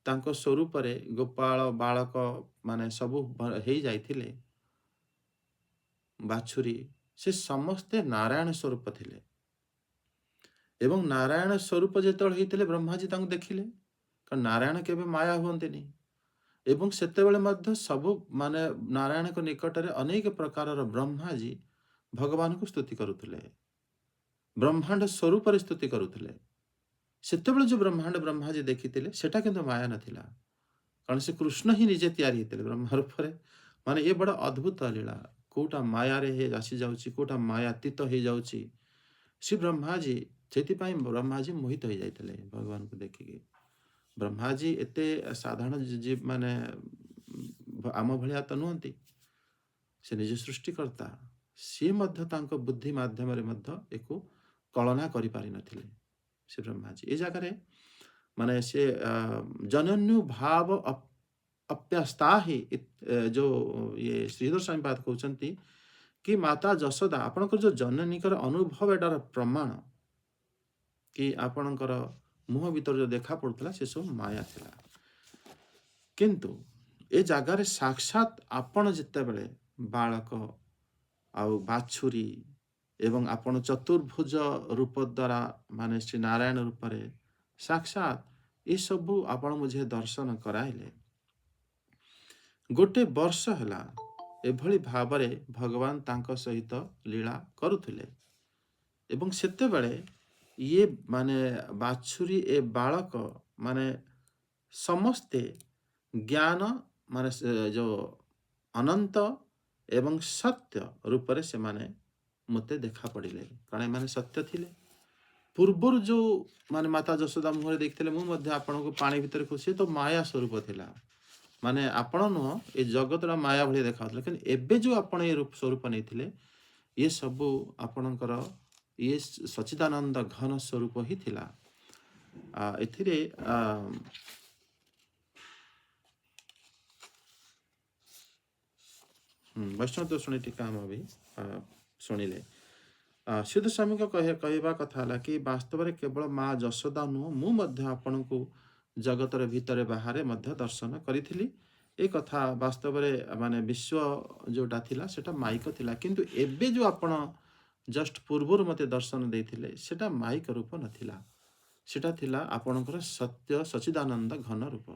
ତାଙ୍କ ସ୍ୱରୂପରେ ଗୋପାଳ ବାଳକ ମାନେ ସବୁ ହେଇଯାଇଥିଲେ, ବାଛୁରୀ, ସେ ସମସ୍ତେ ନାରାୟଣ ସ୍ୱରୂପ ଥିଲେ। ଏବଂ ନାରାୟଣ ସ୍ୱରୂପ ଯେତେବେଳେ ହେଇଥିଲେ ବ୍ରହ୍ମାଜୀ ତାଙ୍କୁ ଦେଖିଲେ, କାରଣ ନାରାୟଣ କେବେ ମାୟା ହୁଅନ୍ତିନି। ଏବଂ ସେତେବେଳେ ମଧ୍ୟ ସବୁ ମାନେ ନାରାୟଣଙ୍କ ନିକଟରେ ଅନେକ ପ୍ରକାରର ବ୍ରହ୍ମାଜୀ ଭଗବାନଙ୍କୁ ସ୍ତୁତି କରୁଥିଲେ, ବ୍ରହ୍ମାଣ୍ଡ ସ୍ୱରୂପରେ ସ୍ତୁତି କରୁଥିଲେ। ସେତେବେଳେ ଯେଉଁ ବ୍ରହ୍ମାଣ୍ଡ ବ୍ରହ୍ମାଜୀ ଦେଖିଥିଲେ ସେଟା କିନ୍ତୁ ମାୟା ନଥିଲା, କାରଣ ସେ କୃଷ୍ଣ ହିଁ ନିଜେ ତିଆରି ହେଇଥିଲେ ବ୍ରହ୍ମ ରୂପରେ। ମାନେ ଏ ବଡ଼ ଅଦ୍ଭୁତ ଲୀଳା, କୋଉଟା ମାୟାରେ ଆସିଯାଉଛି, କୋଉଟା ମାୟାତୀତ ହେଇଯାଉଛି। ସେ ବ୍ରହ୍ମାଜୀ, ସେଥିପାଇଁ ବ୍ରହ୍ମାଜୀ ମୋହିତ ହେଇଯାଇଥିଲେ ଭଗବାନଙ୍କୁ ଦେଖିକି। ବ୍ରହ୍ମାଜୀ ଏତେ ସାଧାରଣ ମାନେ ଆମ ଭଳିଆ ତ ନୁହନ୍ତି, ସେ ନିଜ ସୃଷ୍ଟିକର୍ତ୍ତା। ସିଏ ମଧ୍ୟ ତାଙ୍କ ବୁଦ୍ଧି ମାଧ୍ୟମରେ ମଧ୍ୟ ଏକୁ କଳନା କରିପାରିନଥିଲେ ସେ ବ୍ରହ୍ମାଜୀ। ଏ ଜାଗାରେ ମାନେ ସେ ଜନନ୍ୟୁ ଭାବ ଅପ୍ୟସ୍ତା ହିଁ ଯେଉଁ ଶ୍ରୀଧର ସ୍ୱାମୀପାଦ କହୁଛନ୍ତି କି ମାତା ଯଶୋଦା ଆପଣଙ୍କର ଯେଉଁ ଜନନୀଙ୍କର ଅନୁଭବ, ଏଟାର ପ୍ରମାଣ କି ଆପଣଙ୍କର ମୁହଁ ଭିତରେ ଯେଉଁ ଦେଖା ପଡୁଥିଲା ସେସବୁ ମାୟା ଥିଲା। କିନ୍ତୁ ଏ ଜାଗାରେ ସାକ୍ଷାତ ଆପଣ ଯେତେବେଳେ ବାଳକ ଆଉ ବାଛୁରୀ ଏବଂ ଆପଣ ଚତୁର୍ଭୁଜ ରୂପ ଦ୍ୱାରା ମାନେ ଶ୍ରୀ ନାରାୟଣ ରୂପରେ ସାକ୍ଷାତ ଏସବୁ ଆପଣ ମୁଝେ ଦର୍ଶନ କରାଇଲେ। ଗୋଟେ ବର୍ଷ ହେଲା ଏଭଳି ଭାବରେ ଭଗବାନ ତାଙ୍କ ସହିତ ଲୀଳା କରୁଥିଲେ। ଏବଂ ସେତେବେଳେ ଇଏ ମାନେ ବାଛୁରୀ ଏ ବାଳକ ମାନେ ସମସ୍ତେ ଜ୍ଞାନ ମାନେ ଯେଉଁ ଅନନ୍ତ ଏବଂ ସତ୍ୟ ରୂପରେ ସେମାନେ ମୋତେ ଦେଖା ପଡ଼ିଲେ, କାରଣ ଏମାନେ ସତ୍ୟ ଥିଲେ। ପୂର୍ବରୁ ଯେଉଁ ମାନେ ମାତା ଯଶୋଦା ମୁହଁରେ ଦେଖିଥିଲେ, ମୁଁ ମଧ୍ୟ ଆପଣଙ୍କୁ ପାଣି ଭିତରେ ଖୁସି, ତ ମାୟା ସ୍ୱରୂପ ଥିଲା। ମାନେ ଆପଣ ନୁହଁ, ଏ ଜଗତର ମାୟା ଭଳି ଦେଖାଉଥିଲା। କିନ୍ତୁ ଏବେ ଯେଉଁ ଆପଣ ଏ ସ୍ୱରୂପ ନେଇଥିଲେ, ଇଏ ସବୁ ଆପଣଙ୍କର ଇଏ ସଚିଦାନନ୍ଦ ଘନ ସ୍ୱରୂପ ହିଁ ଥିଲା। ଏଥିରେ ବୈଷ୍ଣବ ଦର୍ଶନ ଟୀକା ଆମେ ବି ଶୁଣିଲେ। ସିଦ୍ଧ ସ୍ୱାମୀଙ୍କ କହିବା କଥା ହେଲା କି ବାସ୍ତବରେ କେବଳ ମା ଯଶୋଦା ନୁହଁ, ମୁଁ ମଧ୍ୟ ଆପଣଙ୍କୁ ଜଗତର ଭିତରେ ବାହାରେ ମଧ୍ୟ ଦର୍ଶନ କରିଥିଲି ଏ କଥା ବାସ୍ତବରେ ମାନେ ବିଶ୍ୱ ଯୋଉଟା ଥିଲା ସେଟା ମାଇକ ଥିଲା, କିନ୍ତୁ ଏବେ ଯୋଉ ଆପଣ ଜଷ୍ଟ ପୂର୍ବରୁ ମୋତେ ଦର୍ଶନ ଦେଇଥିଲେ ସେଟା ମାଇକ ରୂପ ନଥିଲା, ସେଟା ଥିଲା ଆପଣଙ୍କର ସତ୍ୟ ସଚିଦାନନ୍ଦ ଘନ ରୂପ।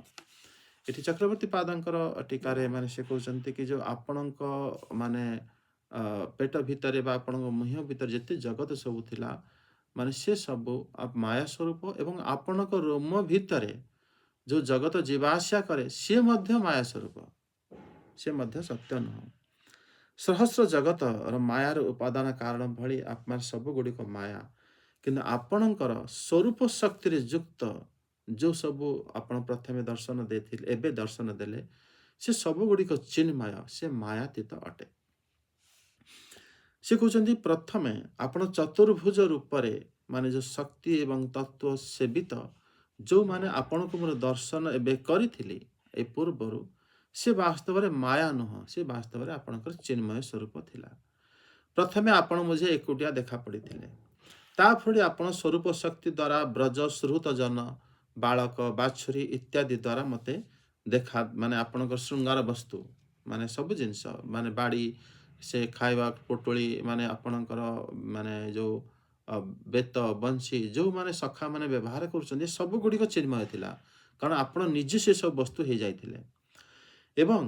ଏଠି ଚକ୍ରବର୍ତ୍ତୀ ପାଦଙ୍କର ଟୀକାରେ ମାନେ ସେ କହୁଛନ୍ତି କି ଯୋଉ ଆପଣଙ୍କ ମାନେ ପେଟ ଭିତରେ ବା ଆପଣଙ୍କ ମୁହଁ ଭିତରେ ଯେତେ ଜଗତ ସବୁ ଥିଲା ମାନେ ସେ ସବୁ ମାୟା ସ୍ୱରୂପ, ଏବଂ ଆପଣଙ୍କ ରୋମ ଭିତରେ ଯୋଉ ଜଗତ ଯିବା ଆସିବା କରେ ସିଏ ମଧ୍ୟ ମାୟା ସ୍ୱରୂପ, ସେ ମଧ୍ୟ ସତ୍ୟ ନୁହଁ। ସହସ୍ର ଜଗତର ମାୟାର ଉପାଦାନ କାରଣ ଭଳି ଆତ୍ମାର ସବୁ ଗୁଡ଼ିକ ମାୟା, କିନ୍ତୁ ଆପଣଙ୍କର ସ୍ୱରୂପ ଶକ୍ତିରେ ଯୁକ୍ତ ଯୋଉ ସବୁ ଆପଣ ପ୍ରଥମେ ଦର୍ଶନ ଦେଇଥିଲେ ଏବେ ଦର୍ଶନ ଦେଲେ ସେ ସବୁ ଗୁଡ଼ିକ ଚିନ୍ମୟ, ସେ ମାୟାତୀତ ଅଟେ। ସେ କହୁଛନ୍ତି ପ୍ରଥମେ ଆପଣ ଚତୁର୍ଭୁଜ ରୂପରେ ମାନେ ଯୋଉ ଶକ୍ତି ଏବଂ ତତ୍ଵ ସେବିତ ଯୋଉମାନେ ଆପଣଙ୍କୁ ମୋର ଦର୍ଶନ ଏବେ କରିଥିଲି ଏ ପୂର୍ବରୁ, ସେ ବାସ୍ତବରେ ମାୟା ନୁହଁ, ସେ ବାସ୍ତବରେ ଆପଣଙ୍କର ଚିନ୍ମୟ ସ୍ୱରୂପ ଥିଲା। ପ୍ରଥମେ ଆପଣ ମୁଝେ ଏକୁଟିଆ ଦେଖା ପଡ଼ିଥିଲେ, ତାଫଳରେ ଆପଣ ସ୍ୱରୂପ ଶକ୍ତି ଦ୍ୱାରା ବ୍ରଜ ଶ୍ରୁତ ଜନ ବାଳକ ବାଛୁରୀ ଇତ୍ୟାଦି ଦ୍ୱାରା ମୋତେ ଦେଖା ମାନେ ଆପଣଙ୍କର ଶୃଙ୍ଗାର ବସ୍ତୁ ମାନେ ସବୁ ଜିନିଷ ମାନେ ବାଡ଼ି ସେ ଖାଇବା ପୋଟଳି ମାନେ ଆପଣଙ୍କର ମାନେ ଯୋଉ ବେତ ବଂଶୀ ଯୋଉମାନେ ସଖା ମାନେ ବ୍ୟବହାର କରୁଛନ୍ତି ସବୁ ଗୁଡ଼ିକ ଚିନ୍ମୟ ଥିଲା, କାରଣ ଆପଣ ନିଜେ ସେ ସବୁ ବସ୍ତୁ ହେଇଯାଇଥିଲେ। ଏବଂ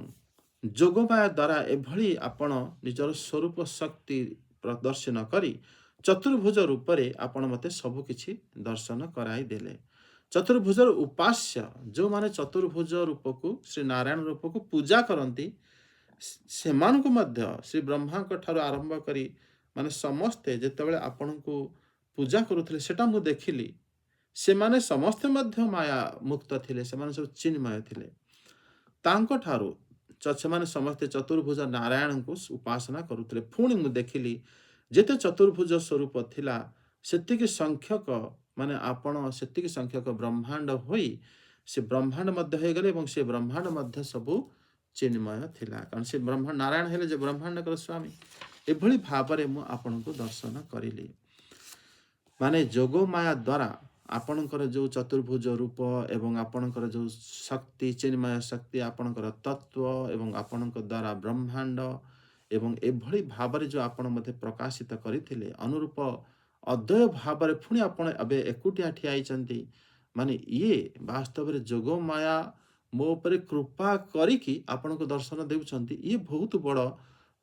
ଯୋଗମାୟା ଦ୍ୱାରା ଏଭଳି ଆପଣ ନିଜର ସ୍ୱରୂପ ଶକ୍ତି ପ୍ରଦର୍ଶନ କରି ଚତୁର୍ଭୁଜ ରୂପରେ ଆପଣ ମୋତେ ସବୁ କିଛି ଦର୍ଶନ କରାଇ ଦେଲେ। ଚତୁର୍ଭୁଜର ଉପାସ୍ୟ ଯୋଉମାନେ ଚତୁର୍ଭୁଜ ରୂପକୁ ଶ୍ରୀ ନାରାୟଣ ରୂପକୁ ପୂଜା କରନ୍ତି ସେମାନଙ୍କୁ ମଧ୍ୟ ଶ୍ରୀ ବ୍ରହ୍ମାଙ୍କ ଠାରୁ ଆରମ୍ଭ କରି ମାନେ ସମସ୍ତେ ଯେତେବେଳେ ଆପଣଙ୍କୁ ପୂଜା କରୁଥିଲେ ସେଟା ମୁଁ ଦେଖିଲି, ସେମାନେ ସମସ୍ତେ ମଧ୍ୟ ମାୟା ମୁକ୍ତ ଥିଲେ, ସେମାନେ ସବୁ ଚିନ୍ମୟ ଥିଲେ। ତାଙ୍କ ଠାରୁ ସେମାନେ ସମସ୍ତେ ଚତୁର୍ଭୁଜ ନାରାୟଣଙ୍କୁ ଉପାସନା କରୁଥିଲେ। ପୁଣି ମୁଁ ଦେଖିଲି ଯେତେ ଚତୁର୍ଭୁଜ ସ୍ୱରୂପ ଥିଲା ସେତିକି ସଂଖ୍ୟକ ମାନେ ଆପଣ ସେତିକି ସଂଖ୍ୟକ ବ୍ରହ୍ମାଣ୍ଡ ହୋଇ ସେ ବ୍ରହ୍ମାଣ୍ଡ ମଧ୍ୟ ହେଇଗଲେ, ଏବଂ ସେ ବ୍ରହ୍ମାଣ୍ଡ ମଧ୍ୟ ସବୁ ଚିନ୍ମୟ ଥିଲା, କାରଣ ସେ ବ୍ରହ୍ମାଣ୍ଡ ନାରାୟଣ ହେଲେ ଯେ ବ୍ରହ୍ମାଣ୍ଡଙ୍କର ସ୍ୱାମୀ। ଏଭଳି ଭାବରେ ମୁଁ ଆପଣଙ୍କୁ ଦର୍ଶନ କରିଲି। ମାନେ ଯୋଗମାୟା ଦ୍ୱାରା ଆପଣଙ୍କର ଯୋଉ ଚତୁର୍ଭୁଜ ରୂପ ଏବଂ ଆପଣଙ୍କର ଯୋଉ ଶକ୍ତି ଚିନ୍ମୟ ଶକ୍ତି ଆପଣଙ୍କର ତତ୍ଵ ଏବଂ ଆପଣଙ୍କ ଦ୍ୱାରା ବ୍ରହ୍ମାଣ୍ଡ ଏବଂ ଏଭଳି ଭାବରେ ଯୋଉ ଆପଣ ମୋତେ ପ୍ରକାଶିତ କରିଥିଲେ ଅନୁରୂପ ଅଦ୍ୱୟ ଭାବରେ ପୁଣି ଆପଣ ଏବେ ଏକୁଟିଆ ଠିଆ ହେଇଛନ୍ତି, ମାନେ ଇଏ ବାସ୍ତବରେ ଯୋଗମାୟା ମୋ ଉପରେ କୃପା କରିକି ଆପଣଙ୍କୁ ଦର୍ଶନ ଦେଉଛନ୍ତି, ଇଏ ବହୁତ ବଡ଼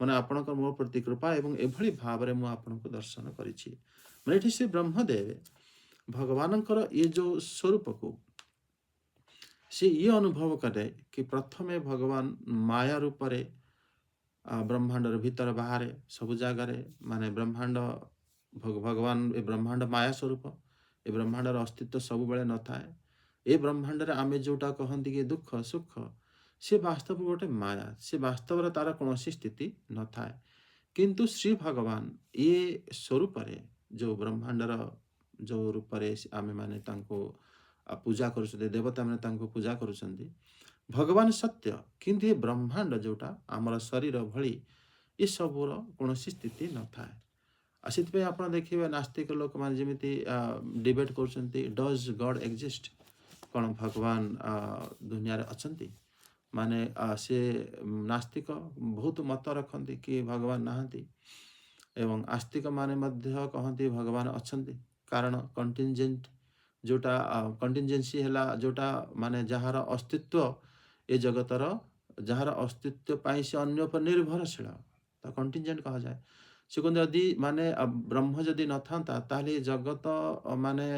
ମାନେ ଆପଣଙ୍କର ମୋ ପ୍ରତି କୃପା, ଏବଂ ଏଭଳି ଭାବରେ ମୁଁ ଆପଣଙ୍କୁ ଦର୍ଶନ କରିଛି। ମାନେ ଏଠି ସେ ବ୍ରହ୍ମଦେବ ଭଗବାନଙ୍କର ଇଏ ଯୋଉ ସ୍ୱରୂପକୁ ସେ ଇଏ ଅନୁଭବ କରେ କି ପ୍ରଥମେ ଭଗବାନ ମାୟା ରୂପରେ ବ୍ରହ୍ମାଣ୍ଡର ଭିତର ବାହାରେ ସବୁ ଜାଗାରେ ମାନେ ବ୍ରହ୍ମାଣ୍ଡ ଭଗବାନ ଏ ବ୍ରହ୍ମାଣ୍ଡ ମାୟା ସ୍ୱରୂପ, ଏ ବ୍ରହ୍ମାଣ୍ଡର ଅସ୍ତିତ୍ୱ ସବୁବେଳେ ନଥାଏ। ଏ ବ୍ରହ୍ମାଣ୍ଡରେ ଆମେ ଯୋଉଟା କହନ୍ତି କି ଦୁଃଖ ସୁଖ ସେ ବାସ୍ତବ ଗୋଟେ ମାୟା, ସେ ବାସ୍ତବରେ ତାର କୌଣସି ସ୍ଥିତି ନଥାଏ। କିନ୍ତୁ ଶ୍ରୀ ଭଗବାନ ଇଏ ସ୍ୱରୂପରେ ଯୋଉ ବ୍ରହ୍ମାଣ୍ଡର ଯୋଉ ରୂପରେ ଆମେମାନେ ତାଙ୍କୁ ପୂଜା କରୁଛନ୍ତି, ଦେବତାମାନେ ତାଙ୍କୁ ପୂଜା କରୁଛନ୍ତି, ଭଗବାନ ସତ୍ୟ, କିନ୍ତୁ ଏ ବ୍ରହ୍ମାଣ୍ଡ ଯୋଉଟା ଆମର ଶରୀର ଭଳି ଏସବୁର କୌଣସି ସ୍ଥିତି ନଥାଏ। ଆଉ ସେଥିପାଇଁ ଆପଣ ଦେଖିବେ ନାସ୍ତିକ ଲୋକମାନେ ଯେମିତି ଡିବେଟ୍ କରୁଛନ୍ତି ଡଜ୍ ଗଡ୍ ଏକ୍ଜିଷ୍ଟ, କ'ଣ ଭଗବାନ ଦୁନିଆରେ ଅଛନ୍ତି? ମାନେ ସେ ନାସ୍ତିକ ବହୁତ ମତ ରଖନ୍ତି କି ଭଗବାନ ନାହାନ୍ତି, ଏବଂ ଆସ୍ତିକ ମାନେ ମଧ୍ୟ କହନ୍ତି ଭଗବାନ ଅଛନ୍ତି, କାରଣ କଣ୍ଟିନଜେଣ୍ଟ ଯୋଉଟା କଣ୍ଟିନଜେନ୍ସି ହେଲା ଯୋଉଟା ମାନେ ଯାହାର ଅସ୍ତିତ୍ୱ ଏ ଜଗତର ଯାହାର ଅସ୍ତିତ୍ୱ ପାଇଁ ସେ ଅନ୍ୟ ଉପରେ ନିର୍ଭରଶୀଳ ତା କଣ୍ଟିନଜେଣ୍ଟ କୁହାଯାଏ। ସେ କୁହନ୍ତି ଯଦି ମାନେ ବ୍ରହ୍ମ ଯଦି ନଥାନ୍ତା ତାହେଲେ ଏ ଜଗତ ମାନେ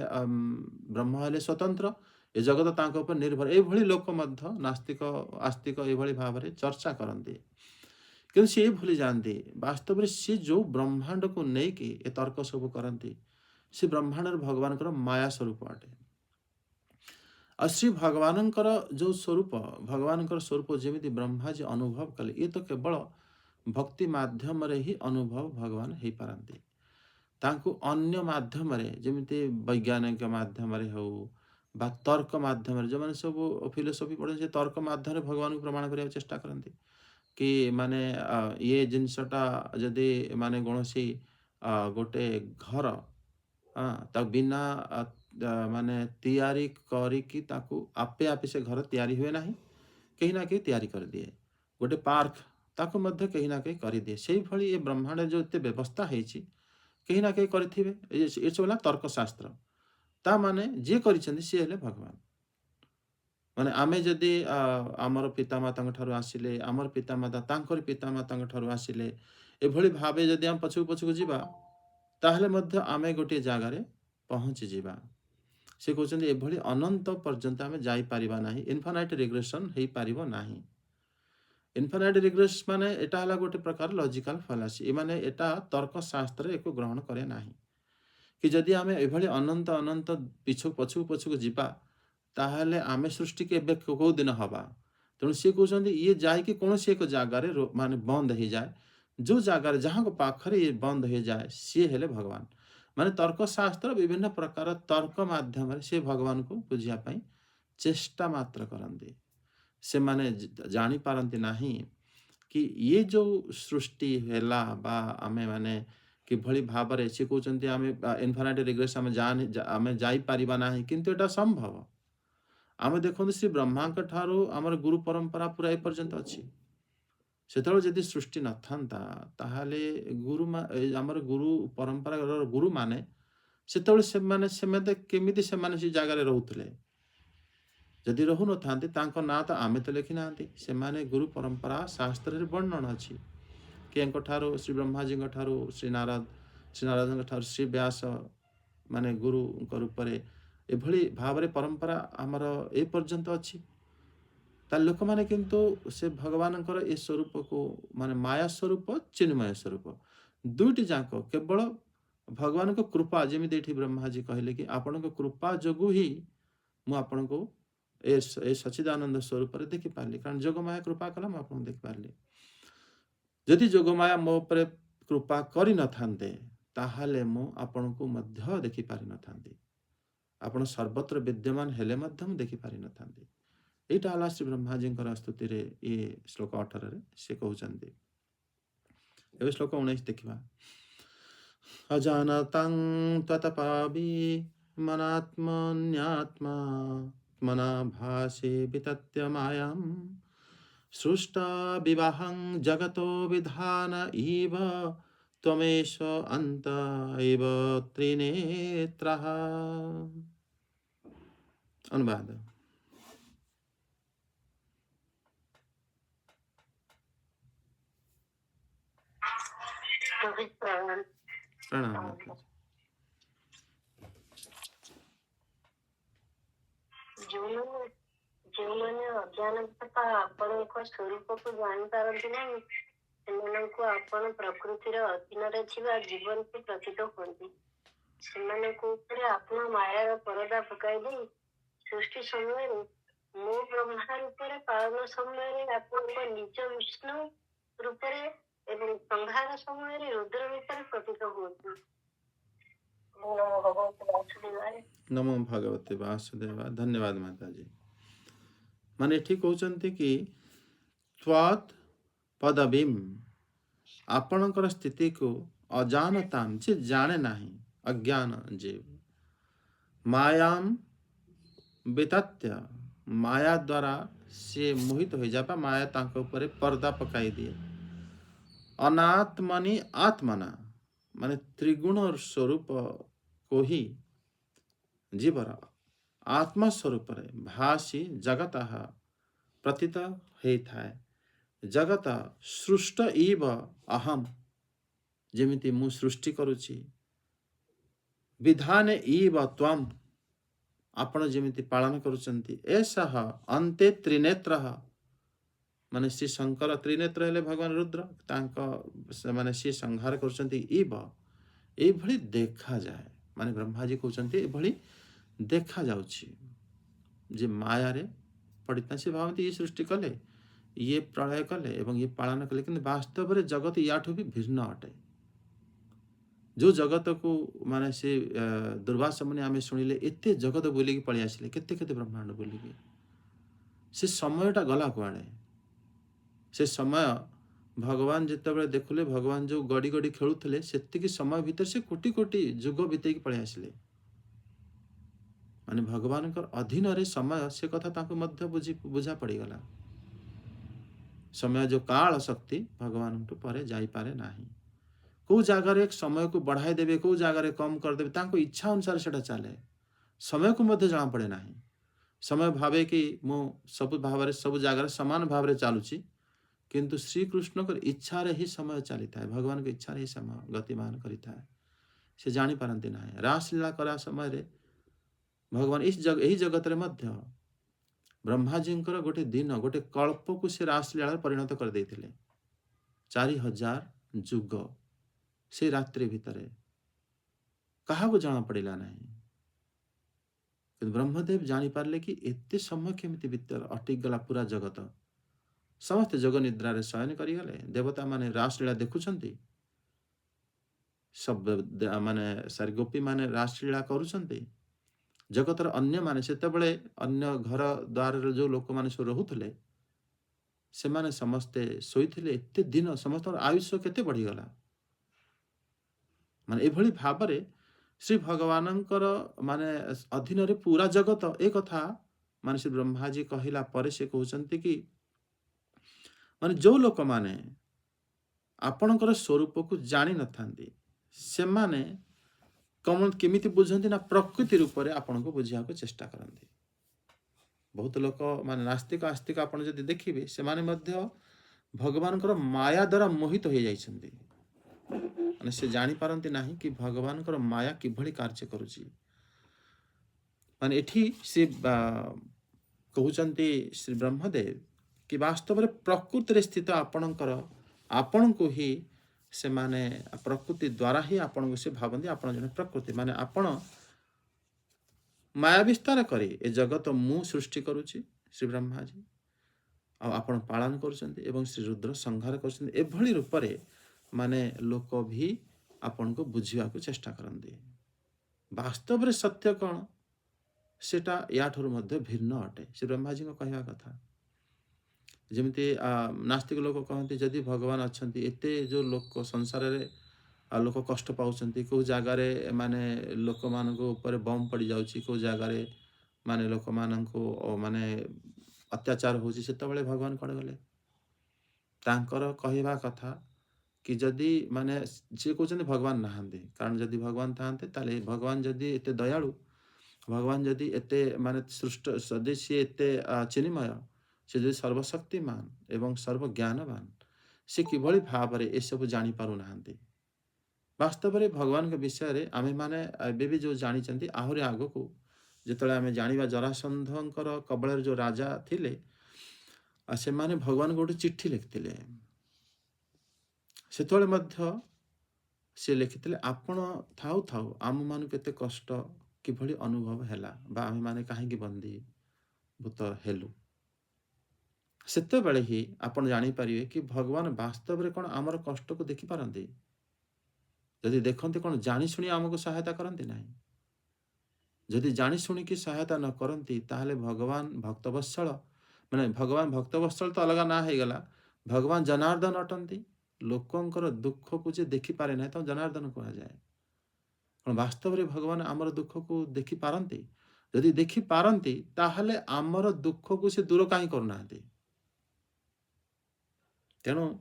ବ୍ରହ୍ମ ହେଲେ ସ୍ୱତନ୍ତ୍ର, ଏ ଜଗତ ତାଙ୍କ ଉପରେ ନିର୍ଭର। ଏଇଭଳି ଲୋକ ମଧ୍ୟ ନାସ୍ତିକ ଆସ୍ତିକ ଏଇଭଳି ଭାବରେ ଚର୍ଚ୍ଚା କରନ୍ତି, କିନ୍ତୁ ସିଏ ଭୁଲି ଯାଆନ୍ତି ବାସ୍ତବରେ ସିଏ ଯୋଉ ବ୍ରହ୍ମାଣ୍ଡକୁ ନେଇକି ଏ ତର୍କ ସବୁ କରନ୍ତି ସେ ବ୍ରହ୍ମାଣ୍ଡରେ ଭଗବାନଙ୍କର ମାୟା ସ୍ୱରୂପ ଅଟେ। ଆଉ ଶ୍ରୀ ଭଗବାନଙ୍କର ଯୋଉ ସ୍ୱରୂପ ଭଗବାନଙ୍କର ସ୍ୱରୂପ ଯେମିତି ବ୍ରହ୍ମାଜୀ ଅନୁଭବ କଲେ, ଇଏ ତ କେବଳ ଭକ୍ତି ମାଧ୍ୟମରେ ହିଁ ଅନୁଭବ ଭଗବାନ ହେଇପାରନ୍ତି। ତାଙ୍କୁ ଅନ୍ୟ ମାଧ୍ୟମରେ ଯେମିତି ବୈଜ୍ଞାନିକ ମାଧ୍ୟମରେ ହଉ ବା ତର୍କ ମାଧ୍ୟମରେ ଯୋଉମାନେ ସବୁ ଫିଲୋସଫି ପଢ଼ନ୍ତି ସେ ତର୍କ ମାଧ୍ୟମରେ ଭଗବାନଙ୍କୁ ପ୍ରମାଣ କରିବାକୁ ଚେଷ୍ଟା କରନ୍ତି କି ମାନେ ଇଏ ଜିନିଷଟା ଯଦି ମାନେ କୌଣସି ଗୋଟେ ଘର ତା ବିନା ମାନେ ତିଆରି କରିକି ତାକୁ ଆପେ ଆପେ ସେ ଘର ତିଆରି ହୁଏ ନାହିଁ, କେହି ନା କେହି ତିଆରି କରିଦିଏ। ଗୋଟେ ପାର୍କ ତାକୁ ମଧ୍ୟ କେହି ନା କେହି କରିଦିଏ। ସେଇଭଳି ଏ ବ୍ରହ୍ମାଣ୍ଡରେ ଯୋଉ ଏତେ ବ୍ୟବସ୍ଥା ହେଇଛି କେହି ନା କେହି କରିଥିବେ। ଏସବୁ ହେଲା ତର୍କଶାସ୍ତ୍ର। ତା ମାନେ ଯିଏ କରିଛନ୍ତି ସିଏ ହେଲେ ଭଗବାନ। ମାନେ ଆମେ ଯଦି ଆମର ପିତାମାତାଙ୍କ ଠାରୁ ଆସିଲେ, ଆମର ପିତାମାତା ତାଙ୍କର ପିତାମାତାଙ୍କ ଠାରୁ ଆସିଲେ, ଏଭଳି ଭାବେ ଯଦି ଆମେ ପଛକୁ ପଛକୁ ଯିବା, ତାହେଲେ ମଧ୍ୟ ଆମେ ଗୋଟିଏ ଜାଗାରେ ପହଞ୍ଚିଯିବା। ସେ କହୁଛନ୍ତି ଏଭଳି ଅନନ୍ତ ପର୍ଯ୍ୟନ୍ତ ଆମେ ଯାଇପାରିବା ନାହିଁ। ଇନଫାନାଇଟ୍ ରିଗ୍ରେସନ୍ ହେଇପାରିବ ନାହିଁ। ଇନଫାନାଇଟ୍ ରିଗ୍ରେସ୍ ମାନେ ଏଟା ହେଲା ଗୋଟେ ପ୍ରକାର ଲଜିକାଲ ଫାଲାସି। ମାନେ ଏଟା ତର୍କଶାସ୍ତ୍ରରେ ଏକୁ ଗ୍ରହଣ କରେ ନାହିଁ। କି ଯଦି ଆମେ ଏଭଳି ଅନନ୍ତ ଅନନ୍ତ ପଛକୁ ଯିବା, ତାହେଲେ ଆମେ ସୃଷ୍ଟି କେବେ କୋଉ ଦିନ ହବା? ତେଣୁ ସିଏ କହୁଛନ୍ତି ଇଏ ଯାଇକି କୌଣସି ଏକ ଜାଗାରେ ମାନେ ବନ୍ଦ ହେଇଯାଏ। ଯୋଉ ଜାଗାରେ ଯାହାଙ୍କ ପାଖରେ ଇଏ ବନ୍ଦ ହେଇଯାଏ ସିଏ ହେଲେ ଭଗବାନ। ମାନେ ତର୍କଶାସ୍ତ୍ର ବିଭିନ୍ନ ପ୍ରକାର ତର୍କ ମାଧ୍ୟମରେ ସେ ଭଗବାନଙ୍କୁ ବୁଝିବା ପାଇଁ ଚେଷ୍ଟା ମାତ୍ର କରନ୍ତି। ସେମାନେ ଜାଣିପାରନ୍ତି ନାହିଁ କି ଇଏ ଯୋଉ ସୃଷ୍ଟି ହେଲା ବା ଆମେ ମାନେ କିଭଳି ଭାବରେ ସେ କହୁଛନ୍ତି ଆମେ ଇନଫାନାଇଟ୍ ରିଗ୍ରେସ୍ ଆମେ ଯାଇପାରିବା ନାହିଁ, କିନ୍ତୁ ଏଟା ସମ୍ଭବ। ଆମେ ଦେଖନ୍ତୁ ଶ୍ରୀ ବ୍ରହ୍ମାଙ୍କ ଠାରୁ ଆମର ଗୁରୁ ପରମ୍ପରା ପୁରା ଏପର୍ଯ୍ୟନ୍ତ ଅଛି। ସେତେବେଳେ ଯଦି ସୃଷ୍ଟି ନଥାନ୍ତା ତାହେଲେ ଆମର ଗୁରୁ ପରମ୍ପରାର ଗୁରୁମାନେ ସେତେବେଳେ ସେମାନେ କେମିତି ସେମାନେ ସେ ଜାଗାରେ ରହୁଥିଲେ? ଯଦି ରହୁନଥାନ୍ତି ତାଙ୍କ ନାଁ ତ ଆମେ ତ ଲେଖି ନାହାନ୍ତି। ସେମାନେ ଗୁରୁ ପରମ୍ପରା ଶାସ୍ତ୍ରରେ ବର୍ଣ୍ଣନା ଅଛି। କିଏଙ୍କ ଠାରୁ? ଶ୍ରୀ ବ୍ରହ୍ମାଜୀଙ୍କ ଠାରୁ ଶ୍ରୀ ନାରଦଙ୍କ ଠାରୁ ଶ୍ରୀ ବ୍ୟାସ, ମାନେ ଗୁରୁଙ୍କ ରୂପରେ ଏଭଳି ଭାବରେ ପରମ୍ପରା ଆମର ଏ ପର୍ଯ୍ୟନ୍ତ ଅଛି। ତା ଲୋକମାନେ କିନ୍ତୁ ସେ ଭଗବାନଙ୍କର ଏ ସ୍ୱରୂପକୁ ମାନେ ମାୟା ସ୍ୱରୂପ, ଚିନ୍ମୟ ସ୍ୱରୂପ ଦୁଇଟି ଯାକ କେବଳ ଭଗବାନଙ୍କ କୃପା, ଯେମିତି ଏଠି ବ୍ରହ୍ମାଜୀ କହିଲେ କି ଆପଣଙ୍କ କୃପା ଯୋଗୁଁ ହିଁ ମୁଁ ଆପଣଙ୍କୁ ଏ ସଚ୍ଚିଦାନନ୍ଦ ସ୍ୱରୂପରେ ଦେଖିପାରିଲି। କାରଣ ଯୋଗମାୟା କୃପା କଲା, ମୁଁ ଆପଣଙ୍କୁ ଦେଖିପାରିଲି। ଯଦି ଯୋଗମାୟା ମୋ ଉପରେ କୃପା କରିନଥାନ୍ତେ ତାହେଲେ ମୁଁ ଆପଣଙ୍କୁ ମଧ୍ୟ ଦେଖିପାରିନଥାନ୍ତି। ଆପଣ ସର୍ବତ୍ର ବିଦ୍ୟମାନ ହେଲେ ମଧ୍ୟ ମୁଁ ଦେଖିପାରିନଥାନ୍ତି। ଏଇଟା ହେଲା ଶ୍ରୀ ବ୍ରହ୍ମାଜୀଙ୍କର ସ୍ତୁତିରେ ଇଏ ଶ୍ଲୋକ 18ରେ ସେ କହୁଛନ୍ତି। ଏବେ ଶ୍ଲୋକ 19 ଦେଖିବା। ଅଜାନତାଂ ତତପାବି ମନାତ୍ମନ୍ୟାତ୍ମା ମନା ଭାସେ ବିତତ୍ୟ ମାୟାಂ ସୃଷ୍ଟା ବିବାହଂ ଜଗतो ବିଧାନ ଇବ ତ୍ୱମେଷ ଅନ୍ତ ଇବ ତ୍ରିନେତ୍ରଃ। ଅନୁବାଦ। ପ୍ରଣାମ ମାତାଜୀ। ଯେଉଁମାନେ ଅଜ୍ଞାନତା ଆପଣଙ୍କ ସ୍ୱରୂପକୁ ଜାଣିପାରନ୍ତି ନାହିଁ, ସେମାନଙ୍କୁ ଆପଣ ପ୍ରକୃତିର ଅଧୀନରେ ଥିବା ଜୀବନକୁ ପ୍ରତୀତ ହୁଅନ୍ତି। ସେମାନଙ୍କ ଉପରେ ଆପଣ ମାୟାର ପରଦା ପକାଇ ଦେଇ ସୃଷ୍ଟି ସମୟରେ ମୋ ବ୍ରହ୍ମା ରୂପରେ, ପାଳନ ସମୟରେ ଆପଣଙ୍କ ନିଜ ବିଷ୍ଣୁ ରୂପରେ ଏବଂ ସଂହାର ସମୟରେ ରୁଦ୍ର ରୂପରେ ପ୍ରତୀତ ହୁଅନ୍ତି। ନମୋ ଭଗବତେ ବାସୁଦେବାୟ। ଧନ୍ୟବାଦ ମାତାଜୀ। ମାନେ ଏଠି କହୁଛନ୍ତି କି ତ୍ୱତ୍ ପଦବୀମ୍, ଆପଣଙ୍କର ସ୍ଥିତିକୁ ଅଜାନତାମ୍, ଯେ ଜାଣେ ନାହିଁ, ଅଜ୍ଞାନ ଯେ, ମାୟାମ୍ ବିତତ୍ୟ, ମାୟା ଦ୍ୱାରା ସେ ମୋହିତ ହୋଇଯାଏ ବା ମାୟା ତାଙ୍କ ଉପରେ ପର୍ଦା ପକାଇ ଦିଏ। ଅନାତ୍ମନି ଆତ୍ମନା, ମାନେ ତ୍ରିଗୁଣ ସ୍ୱରୂପ କୋହି ଜୀବର ଆତ୍ମା ସ୍ୱରୂପରେ ଭାସି ଜଗତ ପ୍ରତୀତ ହେଇଥାଏ। ଜଗତ ସୃଷ୍ଟ ଇବ ଅହମ୍, ଯେମିତି ମୁଁ ସୃଷ୍ଟି କରୁଛି। ବିଧାନେ ଇବ ତ୍ୱମ୍, ଆପଣ ଯେମିତି ପାଳନ କରୁଛନ୍ତି। ଏସହ ଅନ୍ତେ ତ୍ରିନେତ୍ରଃ, ମାନେ ଶ୍ରୀ ଶଙ୍କର ତ୍ରିନେତ୍ର ହେଲେ ଭଗବାନ ରୁଦ୍ର, ତାଙ୍କ ସେମାନେ ସିଏ ସଂହାର କରୁଛନ୍ତି। ଇବ, ଏଇଭଳି ଦେଖାଯାଏ। ମାନେ ବ୍ରହ୍ମାଜୀ କହୁଛନ୍ତି ଏଭଳି ଦେଖାଯାଉଛି ଯେ ମାୟାରେ ପଡ଼ିଥାଏ। ସେ ଭାବନ୍ତି ଇଏ ସୃଷ୍ଟି କଲେ, ଇଏ ପ୍ରଳୟ କଲେ ଏବଂ ଇଏ ପାଳନ କଲେ, କିନ୍ତୁ ବାସ୍ତବରେ ଜଗତ ୟାଠୁ ବି ଭିନ୍ନ ଅଟେ। ଯେଉଁ ଜଗତକୁ ମାନେ ସେ ଦୁର୍ବାସ ମୁନି ଆମେ ଶୁଣିଲେ ଏତେ ଜଗତ ବୁଲିକି ପଳେଇ ଆସିଲେ, କେତେ କେତେ ବ୍ରହ୍ମାଣ୍ଡ ବୁଲିକି, ସେ ସମୟଟା ଗଲା କୁଆଡ଼େ? ସେ ସମୟ ଭଗବାନ ଯେତେବେଳେ ଦେଖିଲେ, ଭଗବାନ ଯେଉଁ ଗଡ଼ି ଗଡ଼ି ଖେଳୁଥିଲେ, ସେତିକି ସମୟ ଭିତରେ ସେ କୋଟି କୋଟି ଯୁଗ ବିତେଇକି ପଳେଇ ଆସିଲେ। ମାନେ ଭଗବାନଙ୍କର ଅଧୀନରେ ସମୟ, ସେ କଥା ତାଙ୍କୁ ମଧ୍ୟ ବୁଝା ପଡ଼ିଗଲା। समय जो काल शक्ति भगवान पर जाइपारे नाही। को जगार समय को बढ़ाई देवे, को जगार कम करदेवे, तांको इच्छा अनुसार सेटा चले। समय को मध्य जना पड़े नाही। समय भावे कि मु सब भाव सब जगार समान भाव चलुची, किंतु श्रीकृष्ण को इच्छा ही समय चली था, भगवान की इच्छा ही समय गतिमान करिता से जानी पारती ना। रासलीला करा समय रे भगवान यही जगत रे मध्य ब्रह्माजी गोटे दिन गोटे कल्प को से रासलीला परिणत कर देथिले। 4000 जुग से रात्रि भितरे कहा को जाना पड़ेला नहीं। ब्रह्मदेव जानी पारले कि एते समय केमिति भीतर अटिक गला पूरा जगत। समस्त जग निद्रा रे शयन करिगले। देवता माने रासलीला देखुछंती, सब माने सारी गोपी माने रासलीला करूछंती। जगतर अन्य माने सेतेबेले अन्य घर द्वार जो लोक माने सो रहुथले से माने समस्ते सोईथिले। एते दिन समस्त आयुष्य केते बढ़ी गला। माने एभली भाबरे श्री भगवानंकर माने अधीन रे पूरा जगत एक कथा माने श्री ब्रह्माजी कहिला परे से कहउछंती कि माने जो लोक माने आपणकर स्वरूप को जानी न थांती से माने कम केमिति बुझंती ना प्रकृति रूप रे आपन को बुझिया को चेष्टा करंती। बहुत लोक माने नास्तिक आस्तिक आपन जदि देखिबे से माने मध्य भगवानकर माया द्वारा मोहित हो जाइछंती। माने से जानी पारंती नाही कि भगवानकर माया किभली कार्य करूची। माने एठी से कहउचंती श्री ब्रह्मदेव कि वास्तव में प्रकृति रे स्थित आपण को ही से माने प्रकृति द्वारा ही आपण को से भावंती आपण जने प्रकृति माने आपण माया विस्तार करे ए जगत मु सृष्टि करूची श्री ब्रह्माजी आपण पालन करूचंती एवं श्री रुद्र संहार करूचंती। एभली रूप रे माने लोक भी आपण को बुझिया को चेष्टा करंती। वास्तव रे सत्य कौन सेटा याठर मध्य भिन्न अटे। श्री ब्रह्माजी को कहवा कथा जमिति नास्तिक लोक कहते जदि भगवान अच्छंती एते जो लोक संसार रे लोक कष्ट पाउछंती, को जगार माने लोक मान को ऊपर बम पड़ जाउची, को जगार माने लोक मान को माने अत्याचार होची, सेतबेले भगवान कण गले तांकर कहवा कथा कि जदि माने जे कहउछंती भगवान नहांती। कारण जदि भगवान थांते ताले भगवान जदि एते दयालु, भगवान जदि एते माने सृष्ट सदस्य एते चिन्मय, से जो सर्वशक्तिमान एवं सर्वज्ञानवान से किभली भाव रे ए सब जानी पारु नाहंती। वास्तव में भगवान के विषय रे आमे माने एबे भी जो जानी चंती आहुरे आगो को जेतले आमे जानिबा जरासंधंकर कबल जो राजा थिले से माने भगवान गोटे चिट्ठी लिखिथिले। सेतले मध्य से लिखिथिले आपण थाउ थाउ आम मान केते कष्ट किभली अनुभव हैला बा आमे माने काहे की बंदी भूत हेलु। सेते बेले ही आपण जानी परिवे कि भगवान वास्तव रे कोन आमर कष्ट को देखि पारंती। जदि देखंती कोन जानी सुनी हमको सहायता करंती नाही। जदि जानी सुनी की सहायता न करंती ताहले भगवान भक्तवत्सल माने भगवान भक्तवत्सल तो अलग ना हे गला, भगवान जनार्दन अटंती। लोकंकर दुख को जे देखि पारे नाही तो जनार्दन कहा जाए। कोन वास्तव रे भगवान आमर दुख को देखि पारंती। जदि देखि पारंती ताहले आमर दुख को से दूर काहे करनांती। तेणु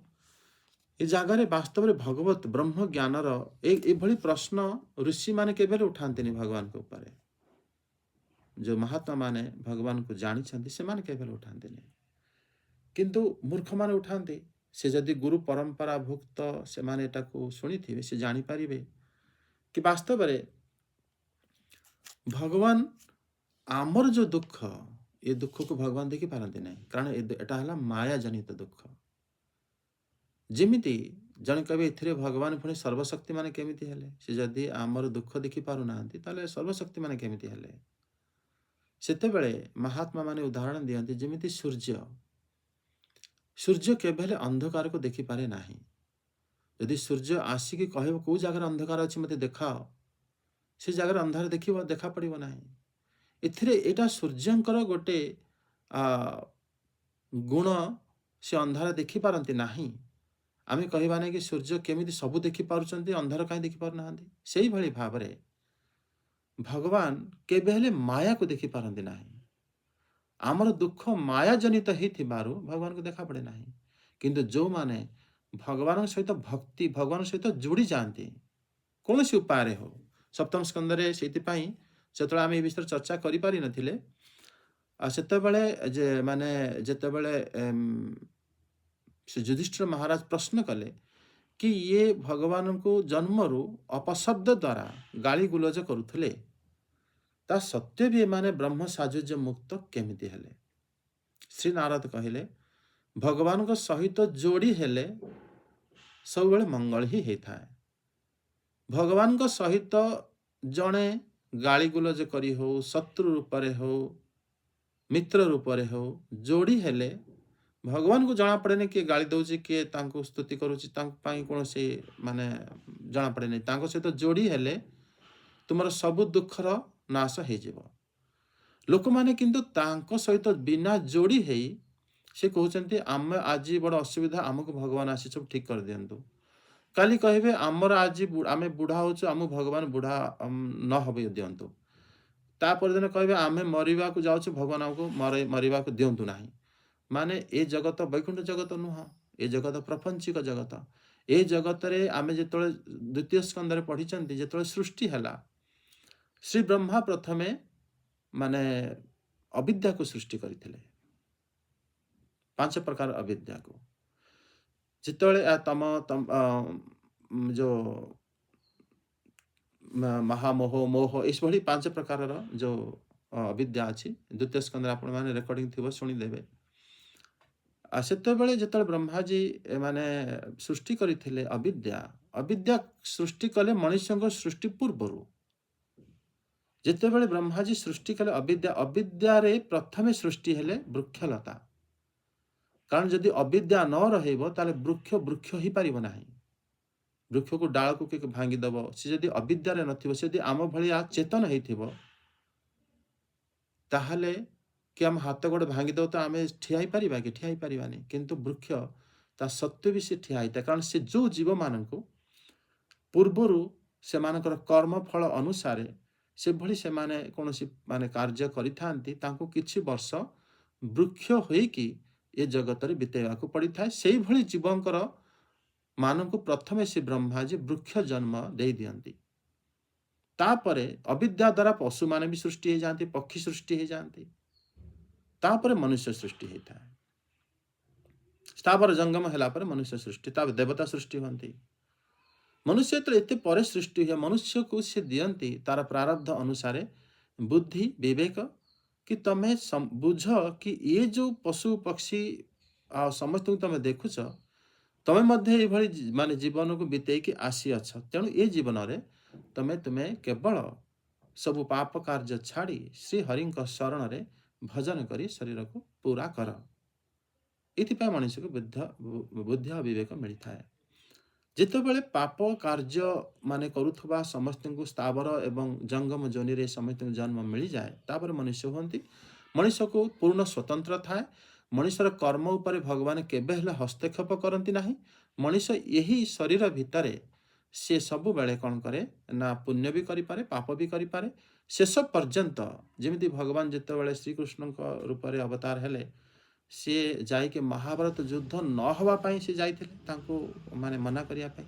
ए जगार वास्तव में भगवत ब्रह्म ज्ञानर एभली प्रश्न ऋषि माने केबे उठाते भगवान के ऊपर। जो महात्मा माने भगवान को जानी से माने केबे उठाते किंतु मूर्ख माने उठाते। से जदि गुरु परंपरा भुक्त से माने एटा को सुनी थे से जानी पारिबे कि वास्तव में भगवान आमर जो दुख ये दुख को भगवान देखि पारंती नहीं। कारण एटा हला माया जनित दुख। जेमिति जन कवि एथिरे भगवान पुणी सर्वशक्ति माने केमिति हेले, से जदि आमर दुख देखि पारु नाहंती ताले सर्वशक्ति माने केमिति हेले। सेतेबेले महात्मा माने उदाहरण दियंती जेमिति सूर्य केबेले अंधकार को देखि पारे नाही। यदि सूर्य आसिकी कहबो को जगह अंधकार अछि मते देखाओ, से जगह अंधार देखिबो देखा पड़िबो नाही। एथिरे एटा सूर्यंकर गोटे गुण से अंधार देखि पारंती नाही। आमे कहबा नै कि सूर्य केमिति सब देखि पारुचंती अंधार काहे देखि पारु नाहंती। सेही भली भाबरे भगवान केबेले माया को देखि पारंती नाही। आमर दुख माया जनित ही थिबारु भगवान को देखा पड़े नाही। କିନ୍ତୁ ଯେଉଁମାନେ ଭଗବାନଙ୍କ ସହିତ ଭକ୍ତି ଭଗବାନଙ୍କ ସହିତ ଯୋଡ଼ି ଯାଆନ୍ତି କୌଣସି ଉପାୟରେ ହଉ, ସପ୍ତମ ସ୍କନ୍ଧରେ ସେଇଥିପାଇଁ ସେତେବେଳେ ଆମେ ଏ ବିଷୟରେ ଚର୍ଚ୍ଚା କରିପାରିନଥିଲେ। ସେତେବେଳେ ମାନେ ଯେତେବେଳେ ଶ୍ରୀ ଯୁଧିଷ୍ଠିର ମହାରାଜ ପ୍ରଶ୍ନ କଲେ କି ଇଏ ଭଗବାନଙ୍କୁ ଜନ୍ମରୁ ଅପଶବ୍ଦ ଦ୍ୱାରା ଗାଳି ଗୁଲଜ କରୁଥିଲେ, ତା ସତ୍ତ୍ୱେ ବି ଏମାନେ ବ୍ରହ୍ମ ସାଜୁଜ୍ୟ ମୁକ୍ତ କେମିତି ହେଲେ? ଶ୍ରୀ ନାରଦ କହିଲେ ଭଗବାନଙ୍କ ସହିତ ଯୋଡ଼ି ହେଲେ ସବୁବେଳେ ମଙ୍ଗଳ ହିଁ ହେଇଥାଏ। ଭଗବାନଙ୍କ ସହିତ ଜଣେ ଗାଳି ଗୁଲଜ କରି ହଉ, ଶତ୍ରୁ ରୂପରେ ହଉ, ମିତ୍ର ରୂପରେ ହଉ ଯୋଡ଼ି ହେଲେ ଭଗବାନଙ୍କୁ ଜଣାପଡ଼େନି କିଏ ଗାଳି ଦେଉଛି କିଏ ତାଙ୍କୁ ସ୍ତୁତି କରୁଛି, ତାଙ୍କ ପାଇଁ କୌଣସି ମାନେ ଜଣାପଡ଼େନି। ତାଙ୍କ ସହିତ ଯୋଡ଼ି ହେଲେ ତୁମର ସବୁ ଦୁଃଖର ନାଶ ହେଇଯିବ। ଲୋକମାନେ କିନ୍ତୁ ତାଙ୍କ ସହିତ ବିନା ଯୋଡ଼ି ହେଇ ସେ କହୁଛନ୍ତି ଆମେ ଆଜି ବଡ଼ ଅସୁବିଧା, ଆମକୁ ଭଗବାନ ଆସି ସବୁ ଠିକ୍ କରିଦିଅନ୍ତୁ। କାଲି କହିବେ ଆମର ଆଜି ଆମେ ବୁଢ଼ା ହେଉଛୁ, ଆମକୁ ଭଗବାନ ବୁଢ଼ା ନ ହବ ଦିଅନ୍ତୁ। ତାପର ଦିନ କହିବେ ଆମେ ମରିବାକୁ ଯାଉଛୁ, ଭଗବାନ ଆମକୁ ମରିବାକୁ ଦିଅନ୍ତୁ ନାହିଁ। ମାନେ ଏ ଜଗତ ବୈକୁଣ୍ଠ ଜଗତ ନୁହଁ, ଏ ଜଗତ ପ୍ରପଞ୍ଚିକ ଜଗତ। ଏ ଜଗତରେ ଆମେ ଯେତେବେଳେ ଦ୍ୱିତୀୟ ସ୍କନ୍ଧରେ ପଢ଼ିଛନ୍ତି, ଯେତେବେଳେ ସୃଷ୍ଟି ହେଲା ଶ୍ରୀ ବ୍ରହ୍ମା ପ୍ରଥମେ ମାନେ ଅବିଦ୍ୟାକୁ ସୃଷ୍ଟି କରିଥିଲେ, 5 ପ୍ରକାର ଅବିଦ୍ୟାକୁ। ଯେତେବେଳେ ଯେଉଁ ମହାମୋହ ମୋହ ଏଇଭଳି 5 ପ୍ରକାରର ଯେଉଁ ଅବିଦ୍ୟା ଅଛି, ଦ୍ୱିତୀୟ ସ୍କନ୍ଧରେ ଆପଣମାନେ ରେକର୍ଡ଼ିଂ ଥିବ ଶୁଣିଦେବେ। ସେତେବେଳେ ଯେତେବେଳେ ବ୍ରହ୍ମାଜୀ ମାନେ ସୃଷ୍ଟି କରିଥିଲେ ଅବିଦ୍ୟା ସୃଷ୍ଟି କଲେ ମଣିଷଙ୍କ ସୃଷ୍ଟି ପୂର୍ବରୁ। ଯେତେବେଳେ ବ୍ରହ୍ମାଜୀ ସୃଷ୍ଟି କଲେ ଅବିଦ୍ୟାରେ ପ୍ରଥମେ ସୃଷ୍ଟି ହେଲେ ବୃକ୍ଷଲତା। କାରଣ ଯଦି ଅବିଦ୍ୟା ନ ରହିବ ତାହେଲେ ବୃକ୍ଷ ହେଇପାରିବ ନାହିଁ। ବୃକ୍ଷକୁ ଡାଳକୁ କିଏ ଭାଙ୍ଗିଦେବ, ସେ ଯଦି ଅବିଦ୍ୟାରେ ନଥିବ, ସେ ଯଦି ଆମ ଭଳିଆ ଚେତନ ହେଇଥିବ, ତାହେଲେ କି ଆମ ହାତ ଗୋଡ଼ ଭାଙ୍ଗିଦେବ ତ ଆମେ ଠିଆ ହେଇପାରିବା କି? ଠିଆ ହେଇପାରିବାନି। କିନ୍ତୁ ବୃକ୍ଷ ତା ସତ୍ତ୍ୱେ ବି ସେ ଠିଆ ହେଇଥାଏ। କାରଣ ସେ ଯେଉଁ ଜୀବମାନଙ୍କୁ ପୂର୍ବରୁ ସେମାନଙ୍କର କର୍ମଫଳ ଅନୁସାରେ ସେଭଳି ସେମାନେ କୌଣସି ମାନେ କାର୍ଯ୍ୟ କରିଥାନ୍ତି, ତାଙ୍କୁ କିଛି ବର୍ଷ ବୃକ୍ଷ ହୋଇକି ଏ ଜଗତରେ ବିତେଇବାକୁ ପଡ଼ିଥାଏ। ସେଇଭଳି ଜୀବଙ୍କର ମାନଙ୍କୁ ପ୍ରଥମେ ସେ ବ୍ରହ୍ମାଜୀ ବୃକ୍ଷ ଜନ୍ମ ଦେଇ ଦିଅନ୍ତି। ତାପରେ ଅବିଦ୍ୟା ଦ୍ୱାରା ପଶୁମାନେ ବି ସୃଷ୍ଟି ହେଇଯାଆନ୍ତି, ପକ୍ଷୀ ସୃଷ୍ଟି ହେଇଯାଆନ୍ତି, ତାପରେ ମନୁଷ୍ୟ ସୃଷ୍ଟି ହେଇଥାଏ। ସ୍ଥାବର ଜଙ୍ଗମ ହେଲା ପରେ ମନୁଷ୍ୟ ସୃଷ୍ଟି, ତାପରେ ଦେବତା ସୃଷ୍ଟି ହୁଅନ୍ତି। ମନୁଷ୍ୟ ଯେତେବେଳେ ଏତେ ପରେ ସୃଷ୍ଟି ହୁଏ, ମନୁଷ୍ୟକୁ ସେ ଦିଅନ୍ତି ତାର ପ୍ରାରବ୍ଧ ଅନୁସାରେ ବୁଦ୍ଧି ବିବେକ, କି ତମେ ବୁଝ କି ଇଏ ଯେଉଁ ପଶୁ ପକ୍ଷୀ ଆଉ ସମସ୍ତଙ୍କୁ ତମେ ଦେଖୁଛ, ତମେ ମଧ୍ୟ ଏଇଭଳି ମାନେ ଜୀବନକୁ ବିତେଇକି ଆସିଅଛ। ତେଣୁ ଏ ଜୀବନରେ ତୁମେ କେବଳ ସବୁ ପାପ କାର୍ଯ୍ୟ ଛାଡ଼ି ଶ୍ରୀହରିଙ୍କ ଶରଣରେ ଭଜନ କରି ଶରୀରକୁ ପୁରା କର। ଏଥିପାଇଁ ମଣିଷକୁ ବୁଦ୍ଧି ଆଉ ବିବେକ ମିଳିଥାଏ। ଯେତେବେଳେ ପାପ କାର୍ଯ୍ୟ ମାନେ କରୁଥିବା ସମସ୍ତଙ୍କୁ ସ୍ଥାବର ଏବଂ ଜଙ୍ଗମ ଯୋନିରେ ସମସ୍ତଙ୍କୁ ଜନ୍ମ ମିଳିଯାଏ, ତାପରେ ମନୁଷ୍ୟ ହୁଅନ୍ତି। ମଣିଷକୁ ପୂର୍ଣ୍ଣ ସ୍ୱତନ୍ତ୍ର ଥାଏ। ମଣିଷର କର୍ମ ଉପରେ ଭଗବାନ କେବେ ହେଲେ ହସ୍ତକ୍ଷେପ କରନ୍ତି ନାହିଁ। ମଣିଷ ଏହି ଶରୀର ଭିତରେ ସେ ସବୁବେଳେ କ'ଣ କରେ ନା ପୁଣ୍ୟ ବି କରିପାରେ, ପାପ ବି କରିପାରେ। ଶେଷ ପର୍ଯ୍ୟନ୍ତ ଯେମିତି ଭଗବାନ ଯେତେବେଳେ ଶ୍ରୀକୃଷ୍ଣଙ୍କ ରୂପରେ ଅବତାର ହେଲେ, ସିଏ ଯାଇକି ମହାଭାରତ ଯୁଦ୍ଧ ନ ହେବା ପାଇଁ ସେ ଯାଇଥିଲେ, ତାଙ୍କୁ ମାନେ ମନା କରିବା ପାଇଁ।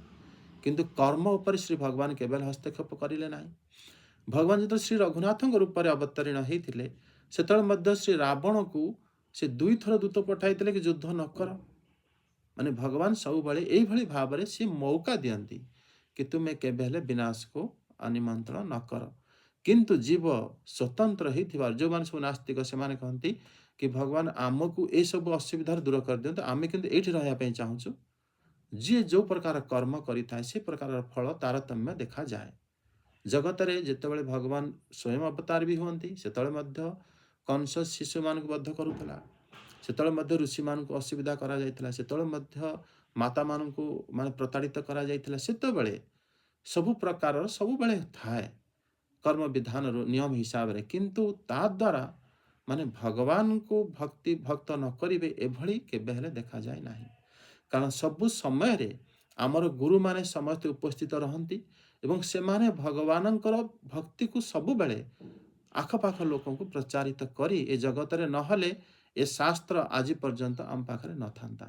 କିନ୍ତୁ କର୍ମ ଉପରେ ଶ୍ରୀ ଭଗବାନ କେବେ ହସ୍ତକ୍ଷେପ କରିଲେ ନାହିଁ। ଭଗବାନ ଯେତେବେଳେ ଶ୍ରୀ ରଘୁନାଥଙ୍କ ରୂପରେ ଅବତୀର୍ଣ୍ଣ ହେଇଥିଲେ, ସେତେବେଳେ ମଧ୍ୟ ଶ୍ରୀ ରାବଣକୁ ସେ 2 ଥର ଦୂତ ପଠାଇଥିଲେ କି ଯୁଦ୍ଧ ନ କର। ମାନେ ଭଗବାନ ସବୁବେଳେ ଏଇଭଳି ଭାବରେ ସେ ମୌକା ଦିଅନ୍ତି କି ତୁମେ କେବେ ହେଲେ ବିନାଶକୁ ନିମନ୍ତ୍ରଣ ନ କର। କିନ୍ତୁ ଜୀବ ସ୍ୱତନ୍ତ୍ର ହେଇଥିବାର ଯେଉଁମାନେ ସବୁ ନାସ୍ତିକ, ସେମାନେ କହନ୍ତି କି ଭଗବାନ ଆମକୁ ଏସବୁ ଅସୁବିଧାରୁ ଦୂର କରିଦିଅନ୍ତୁ, ଆମେ କିନ୍ତୁ ଏଇଠି ରହିବା ପାଇଁ ଚାହୁଁଛୁ। ଯିଏ ଯେଉଁ ପ୍ରକାର କର୍ମ କରିଥାଏ ସେ ପ୍ରକାରର ଫଳ ତାରତମ୍ୟ ଦେଖାଯାଏ। ଜଗତରେ ଯେତେବେଳେ ଭଗବାନ ସ୍ୱୟଂ ଅବତାର ବି ହୁଅନ୍ତି, ସେତେବେଳେ ମଧ୍ୟ କଂସ ଶିଶୁମାନଙ୍କୁ ବଦ୍ଧ କରୁଥିଲା, ସେତେବେଳେ ମଧ୍ୟ ଋଷିମାନଙ୍କୁ ଅସୁବିଧା କରାଯାଇଥିଲା, ସେତେବେଳେ ମଧ୍ୟ ମାତାମାନଙ୍କୁ ମାନେ ପ୍ରତାଡ଼ିତ କରାଯାଇଥିଲା। ସେତେବେଳେ ସବୁ ପ୍ରକାରର ସବୁବେଳେ ଥାଏ କର୍ମ ବିଧାନର ନିୟମ ହିସାବରେ। କିନ୍ତୁ ତା ଦ୍ୱାରା ମାନେ ଭଗବାନଙ୍କୁ ଭକ୍ତ ନ କରିବେ ଏଭଳି କେବେ ହେଲେ ଦେଖାଯାଏ ନାହିଁ। କାରଣ ସବୁ ସମୟରେ ଆମର ଗୁରୁମାନେ ସମସ୍ତେ ଉପସ୍ଥିତ ରହନ୍ତି ଏବଂ ସେମାନେ ଭଗବାନଙ୍କର ଭକ୍ତିକୁ ସବୁବେଳେ ଆଖପାଖ ଲୋକଙ୍କୁ ପ୍ରଚାରିତ କରି ଏ ଜଗତରେ, ନହେଲେ ଏ ଶାସ୍ତ୍ର ଆଜି ପର୍ଯ୍ୟନ୍ତ ଆମ ପାଖରେ ନଥାନ୍ତା।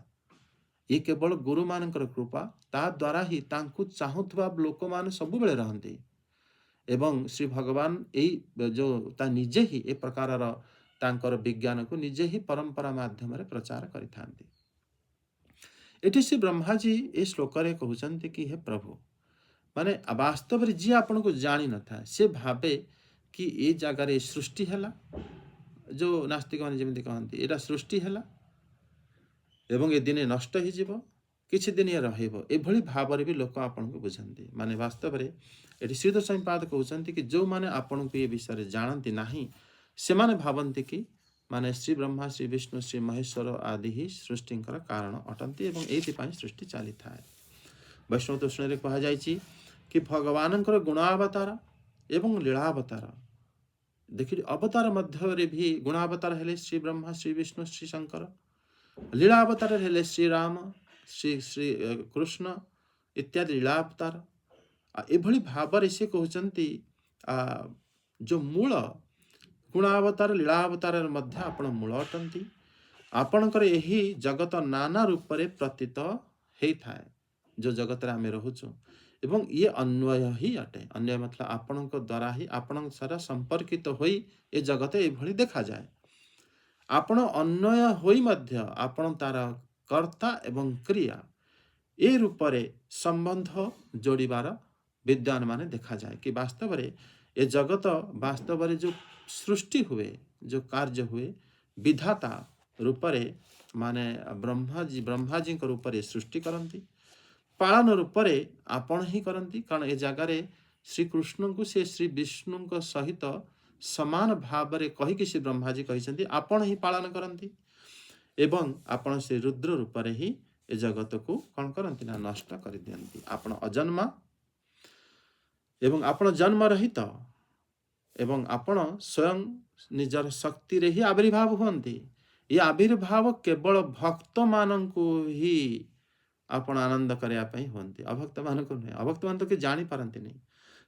ये केवल गुरु मानकर कृपा ता द्वारा ही तांकु चाहुथबा लोक मान सब बेले रहंती एवं श्री भगवान एई जो ता निजे ही ए प्रकार तांकर विज्ञान को निजे ही परंपरा माध्यम रे प्रचार करिथांती। एठी श्री ब्रह्मा जी ए श्लोक रे कहउचंती कि हे प्रभु माने वास्तव रे जी आपन को जानि न था से भाबे कि ए जगह रे सृष्टि हला जो नास्तिक माने जेमिति कहंती एटा सृष्टि हला एवं ए दिने नष्ट हो जीव किछि दिन ये रहिबो एभली भाବରେ भी लोक आपन को बुझंती माने वास्तव रे एठी श्रीधर संपाद कहउचंती कि जो माने आपन को ए विषय रे जानंती नाही से माने भाबंती कि माने श्री ब्रह्मा श्री विष्णु श्री महेश्वर आदि ही सृष्टिकर कारण अटंती एवं एथि पई सृष्टि चाली थाए। वैष्णव दर्शन रे कहा जायछि कि भगवानकर गुणावतार एवं लीलावतार देखि अवतार मध्य रे भी गुणावतार हेले श्री ब्रह्मा श्री विष्णु श्री शंकर लीला अवतार हेले श्री राम श्री श्री कृष्ण इत्यादि लीला अवतार एभली भाव से कहते जो मूल गुणावतार लीला अवतार मध्य आपण मूल अटंती आपणकर यही जगत नाना रूप रे प्रतीत होता है जो जगत रे आमे रहूचु एवं ये अन्वय ही अटे अन्वय मतलब आपण द्वारा ही आपण सारा संपर्कित होई ए जगत एभली देखा जाए आपण अन्वय होई मध्य आपण तार कर्ता एवं क्रिया ए रूप रे संबंध जोड़ीबार विद्वान माने देखा जाए कि वास्तव रे ए जगत वास्तव रे जो सृष्टि हुए जो कार्य हुए विधाता रूप रे माने ब्रह्मा जी को रूप रे सृष्टि करंती पालन रूप रे आपण ही करंती कारण ए जगह रे श्री कृष्ण को से श्री विष्णु को सहित समान भाव रे कहि कि श्री ब्रह्मा जी कहिसंती आपण ही पालन करंती एवं आपण से रुद्र रूप रे ही ए जगत को कौन करंती ना नष्ट कर दियंती आपण अजन्मा एवं आपण जन्म रहित एवं आपण स्वयं निजर शक्ति रे ही आविर्भाव होंती ये आविर्भाव केवल भक्त मानंकु ही आपण आनंद करया पई होंती अभक्त मानंकु नहीं अभक्त मान तो कि जानि पारंती नहीं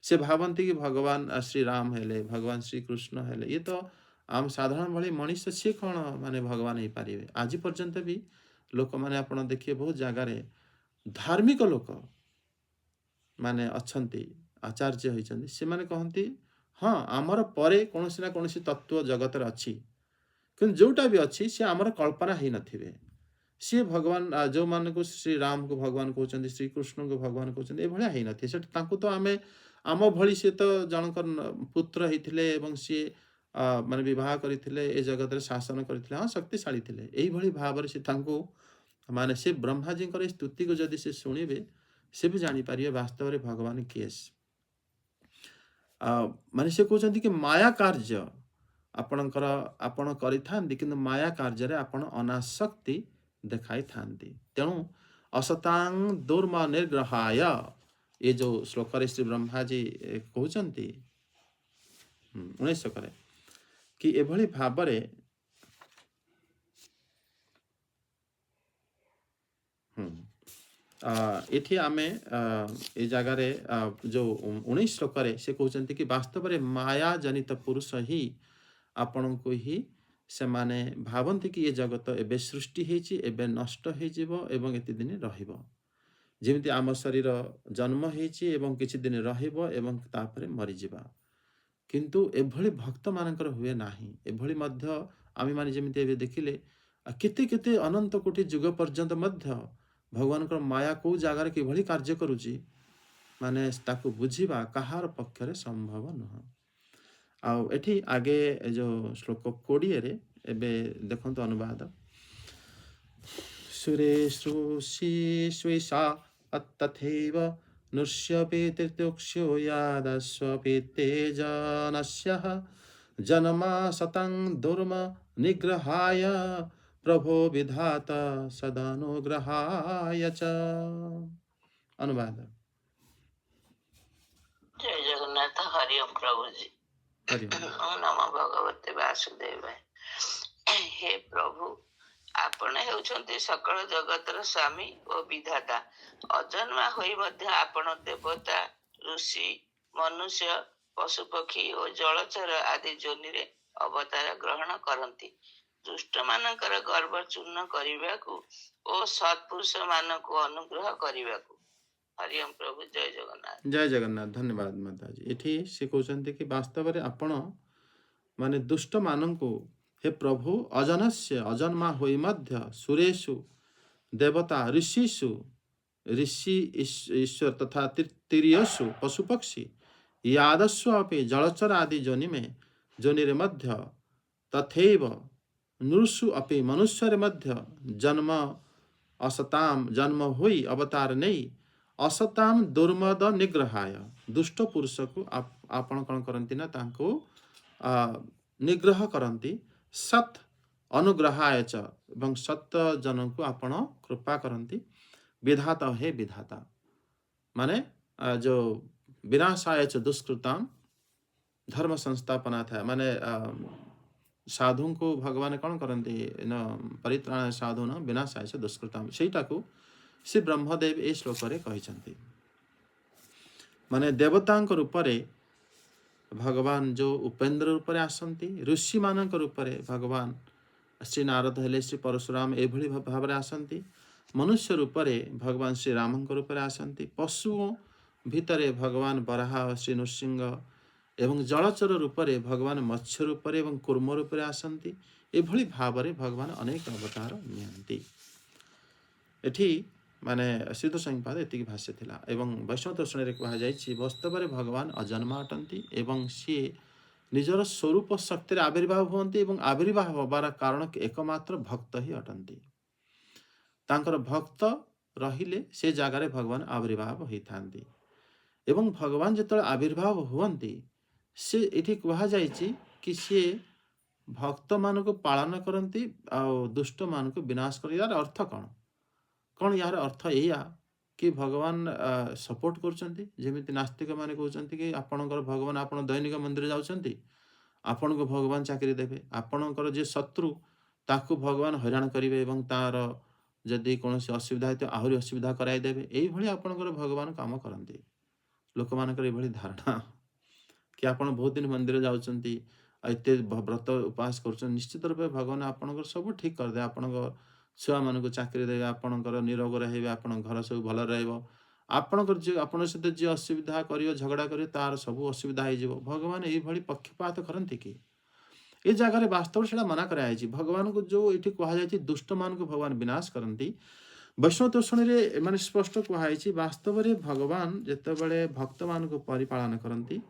से भावंती कि भगवान श्री राम हेले भगवान श्री कृष्ण हेले ये तो आम साधारण भली मनुष्य सी कौन माने भगवान ही पारिबे आज पर्यंत भी लोक माने आपण देखिए बहुत जगह रे धार्मिक लोक माने अछंती आचार्य होइछंती से माने कहंती हाँ आमर परे कोनोसी ना कोनोसी तत्व जगत रे अछि किंतु जोटा भी अछि से आमर कल्पना ही नथिबे सी भगवान जो मान को श्री राम को भगवान कहउछंती श्री कृष्ण को भगवान कहउछंती ए भलिया ही नथि से तांको तो आमे आम भली से तो जनकर पुत्र होइथिले एवं सी माने विवाह करिथिले ए जगत रे शासन करिथिले हाँ शक्तिशाली थिले एही भली भाव रे से तांको माने से ब्रह्मा जी कर स्तुति को जदि से सुनिबे से भी जानि पारिबे वास्तव रे भगवान केस माने से कहउछंती कि माया कार्य आपणकर आपण करिथांती किंतु माया कार्य रे आपण अनासक्ति देखाई थांती तेणु असतांग दुर्म निर्ग्रहाय ये जो श्लोक रे श्री ब्रह्मा जी कहउछंती 19 करे कि एभली भाव रे एठी आमे ए जगह रे जो 19 श्लोक रे से कहउछंती कि वास्तव रे माया जनित पुरुष ही आपण को ही से माने भावंती कि ये जगत एबे सृष्टि हेची एबे नष्ट हे जीवो एवं एति दिन रहिबो जेमिति आम शरीर जन्म हेची एवं किछि दिन रहिबो एवं तापरे मरि जिबा किंतु एभली भक्त मानकर हुए नाही एभली मध्य आमी माने जेमिति एबे देखिले केते केते अनंत कोटि जुग पर्यंत मध्य भगवान को माया को जगह रे किभली कार्य करूची माने ताकू बुझिबा कहार पक्ष रे संभव नह आउ एठी आगे जो श्लोक 20 रे एबे देखंतो अनुवाद सुरेशुषि स्वेषा अत्तथैव नृष्यपेतिर्त्युक्ष्यो यादस्वपेतेजनस्यः जन्मा सतं दुर्म निग्रहाय प्रभो विधाता सदानुग्रहाय च अनुवाद जय जगन्नाथ हरिओम प्रभु जी ओम नमो भगवते वासुदेवाय। हे प्रभु आपण हेउछंती सकल जगतर स्वामी और विधाता अजन्मा होई मध्य आपण देवता ऋषि मनुष्य पशु पक्षी और जलचर आदि जोनि रे अवतार ग्रहण करंती ଦୁଷ୍ଟ ମାନଙ୍କର ଗର୍ବ ଚୂର୍ଣ୍ଣ କରିବାକୁ ଓ ସତ୍ପୁରୁଷ ମାନଙ୍କୁ ଅନୁଗ୍ରହ କରିବାକୁ। ହରିଓମ ପ୍ରଭୁ, ଜୟ ଜଗନ୍ନାଥ। ଜୟ ଜଗନ୍ନାଥ। ଧନ୍ୟବାଦ ମାତାଜୀ। ଏଠି ସେ କହୁଛନ୍ତି କି ବାସ୍ତବରେ ଆପଣ ମାନେ ଦୁଷ୍ଟ ମାନଙ୍କୁ हे प्रभु अजनस्य अजन्मा होई मध्य सुरेषु देवता ऋषिषु ऋषि ईश्वर तथा तिर्यसु पशुपक्षी यादस्व अपि जलचर आदि जोनि में जोनिरे मध्य तथैव नृषु अपि मनुष्यर मध्य जन्म असताम जन्म होई अवतार नहीं असताम दुर्मद निग्रहाय दुष्ट पुरुष को आपण कौन करती ना तांको निग्रह करती सत अनुग्रहाय च एवं सत्य जन को आपण कृपा करती विधाता हे विधाता माने जो विनाशाय च दुष्कृताम धर्म संस्थापना था माने साधु को भगवान कौन करती न परित्राण साधु न विनाशाय च दुष्कृताम सेटा को श्री ब्रह्मदेव ए श्लोक रे कहिसंती माने देवतांक रूप रे भगवान जो उपेन्द्र रूप रे आसंती ऋषि मानक रूप रे भगवान श्री नारद हेले श्री परशुराम एभली भाव रे आसंती मनुष्य रूप रे भगवान श्री राम रूप रे आसंती पशुओं भितरे भगवान बराह श्री नृसिंह एवं जलचर रूप रे भगवान मत्स्य रूप रे एवं कूर्म रूप रे आसंती एभली भाव रे भगवान अनेक अवतार नियंती। एठी माने सिद्ध संपाद एतिक भाष्य थिला एवं वैष्णव दर्शन रे कहा जायछि वास्तव रे भगवान अजन्मा अटंती एवं सी निजर स्वरूप शक्ति रे आविर्भाव होंती एवं आविर्भाव हबार कारण एकमात्र भक्त ही अटंती तांकर भक्त रहिले से जगार भगवान आविर्भाव होइथांती एवं भगवान जेतळे आविर्भाव होंती से एठी कहा जायछि कि से भक्त मान को पालन करती आ दुष्ट मान को विनाश कर यार अर्थ कौन यार अर्थ एया कि भगवान सपोर्ट करमती नास्तिक मैंने कहते कि आपणकर भगवान आप दैनिक मंदिर जाऊँगी आपण को भगवान चाकरी देवे आपणकर जे शत्रु ताकू भगवान हैरान करेंगे और तार जदि कौन असुविधा है तो आहरी असुविधा कराइदेवे यही आपणकर भगवान काम करते लोक मानकर ये धारणा कि आप बहुत दिन मंदिर जाऊँगी एत व्रत उपवास कर निश्चित रूप भगवान आपणकर सब ठीक करदे आपण छुआ मान को चाकरी देवे आपणकर निरोग रहे आप घर सब भल रपणकर जो आपण सहित जी असुविधा कर झगड़ा कर तार सब असुविधा हो भगवान ये पक्षपात करती कि ये जगह वास्तव से मना कराई भगवान को जो ये कहुई दुष्ट मान को भगवान विनाश करती वैष्णव दर्शन में माने स्पष्ट कहुई वास्तव में भगवान जिते भक्त मान को परिपालन करती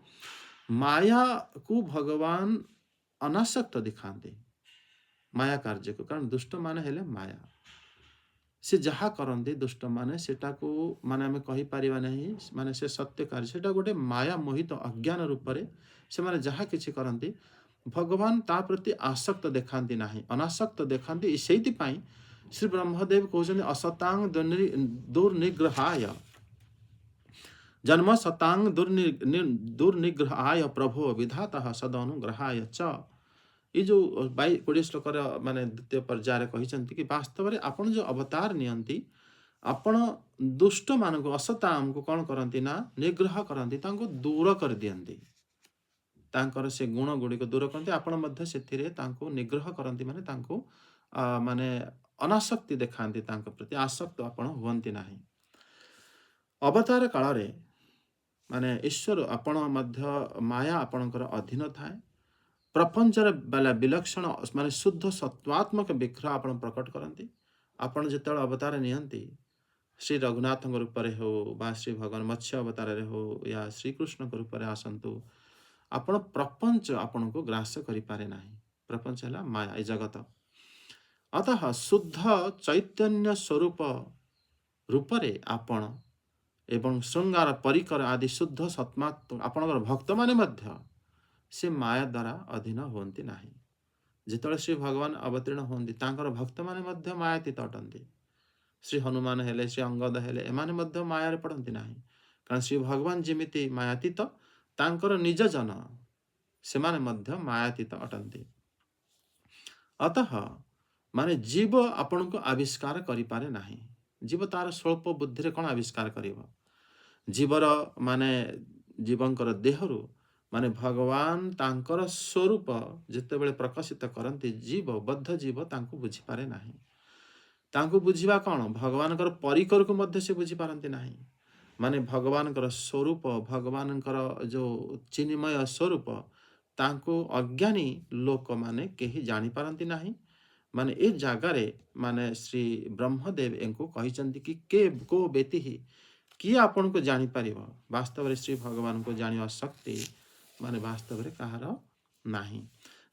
माया को भगवान अनासक्त दिखाते माया कार्य को कारण दुष्ट माने हेले माया से जहाँ करते दुष्ट माने सेटा को माने आम कहीपर नहीं माने से सत्य कार्य सेटा गोटे माया मोहित अज्ञान रूप से माने जहाँ किसी करती भगवान ता प्रति आसक्त देखाती ना अनासक्त देखाती से श्री ब्रह्मदेव कहते असतांग दुर्निग्रहाय जन्म सतांग दुर्निग्रहाय प्रभो विधाता सदनुग्रहाय च ये जो 20 श्लोक माने द्वितीय पर्याय कहते कि वास्तव में आपन जो अवतार नियंती आपण दुष्ट मान को असताम को कौन करती ना निग्रह करती दूर कर दियंती तांकर से गुण गुड़िक दूर करती आपण मध्य से निग्रह करती माने माने अनासक्ति देखाती प्रति आसक्त आपण हुवंती नाही अवतार काल रे माने ईश्वर आपण मध्य माया आपणकर अधीन थाए प्रपंचर बेला विलक्षण माने शुद्ध सत्वात्मक विग्रह आपण प्रकट करती आपण जिते अवतार नियंती श्री रघुनाथ रूप में हो बा श्री भगवान मत्स्य अवतार हो या श्रीकृष्ण रूप में आसतु आपण प्रपंच आपण को ग्रास करें ना प्रपंच है माया ये जगत अतः शुद्ध चैतन्य स्वरूप रूपरे आपण एवं श्रृंगार परिकर आदि शुद्ध सत्मात्म आपणकर भक्त माने मध्य से माया द्वारा अधीन होती ना जिते श्री भगवान अवतीर्ण होती भक्त माने मध्य मायातीत अटंती श्री हनुमान हेले श्री अंगद हेले एमाने मध्य माया पड़ती ना कारण श्री भगवान जमिति मायातीत तांकर निज जन से माने मध्य मायातीत अटंती अतः माने जीव आपण को आविष्कार करिपारे नाही जीव तार स्वल्प बुद्धि रे कौन आविष्कार करिवो जीवर माने जीवंकर देहरु माने भगवान तांकर स्वरूप जेतेबेले प्रकाशित करती जीव बद्ध जीव तांको बुझी पारे नाही। तांको बुझिबा कौन भगवानकर परिकर को मध्य से बुझी पारती नाही। माने भगवानकर स्वरूप भगवानकर जो चिन्मय स्वरूप तांको अज्ञानी लोक माने केही जानी पारती नाही। माने ए जागारे माने श्री ब्रह्मदेव एंको कहिचंती कि के को बेति ही किए आपण को जानी पारिबो। वास्तव रे श्री भगवान को जानिवा शक्ति माने वास्तव रे कहार नाही।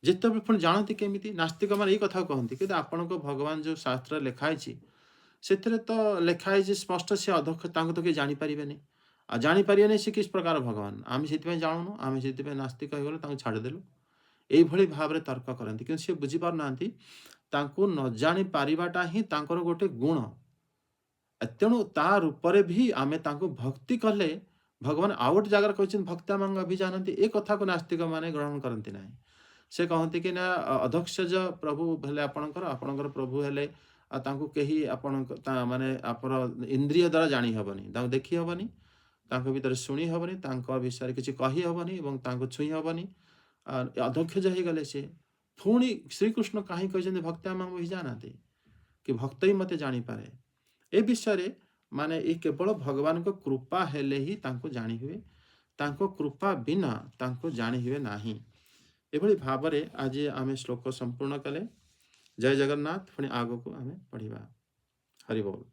जेतेबेले पुणी जानती केमिति नास्तिक माने ए कथा कहती कि आपण को भगवान जो शास्त्र लेखाई ସେଥିରେ ତ ଲେଖା ହେଇଛି ସ୍ପଷ୍ଟ ସେ ଅଧକ୍ଷ ତାଙ୍କୁ ତ କେହି ଜାଣିପାରିବେନି। ଆଉ ଜାଣିପାରିବେନି ସେ କିସ୍ ପ୍ରକାର ଭଗବାନ ଆମେ ସେଥିପାଇଁ ଜାଣୁନୁ ଆମେ ସେଥିପାଇଁ ନାସ୍ତିକ ହେଇଗଲୁ ତାଙ୍କୁ ଛାଡ଼ିଦେଲୁ ଏଇଭଳି ଭାବରେ ତର୍କ କରନ୍ତି କିନ୍ତୁ ସେ ବୁଝିପାରୁନାହାନ୍ତି ତାଙ୍କୁ ନ ଜାଣି ପାରିବାଟା ହିଁ ତାଙ୍କର ଗୋଟେ ଗୁଣ। ତେଣୁ ତା ରୂପରେ ବି ଆମେ ତାଙ୍କୁ ଭକ୍ତି କଲେ ଭଗବାନ ଆଉ ଗୋଟେ ଜାଗାରେ କହିଛନ୍ତି ଭକ୍ତାମାଙ୍ଗ ଅଭିଜାନନ୍ତି ଏ କଥାକୁ ନାସ୍ତିକ ମାନେ ଗ୍ରହଣ କରନ୍ତି ନାହିଁ। ସେ କହନ୍ତି କି ନା ଅଧକ୍ଷଜ ପ୍ରଭୁ ହେଲେ ଆପଣଙ୍କର ପ୍ରଭୁ ହେଲେ ଆଉ ତାଙ୍କୁ କେହି ଆପଣ ମାନେ ଆପଣ ଇନ୍ଦ୍ରିୟ ଦ୍ୱାରା ଜାଣି ହେବନି ତାଙ୍କୁ ଦେଖି ହେବନି ତାଙ୍କ ଭିତରେ ଶୁଣି ହେବନି ତାଙ୍କ ବିଷୟରେ କିଛି କହି ହେବନି ଏବଂ ତାଙ୍କୁ ଛୁଇଁ ହେବନି ଅଧକ୍ଷଜ ହେଇଗଲେ ସେ ପୁଣି ଶ୍ରୀକୃଷ୍ଣ କାହିଁ କହିଛନ୍ତି ଭକ୍ତାମାଙ୍ଗ ଅଭିଜାନନ୍ତି କି ଭକ୍ତ ହିଁ ମତେ ଜାଣିପାରେ। ए विषय माने ये केवल भगवान को कृपा हेले ही तांको जानी हुए तांको कृपा बिना तांको जानी हुए नाही। एभली भावरे आज आमे श्लोक संपूर्ण कले। जय जगन्नाथ। पुणी आगो को आमे पढ़िबा। हरि बोल।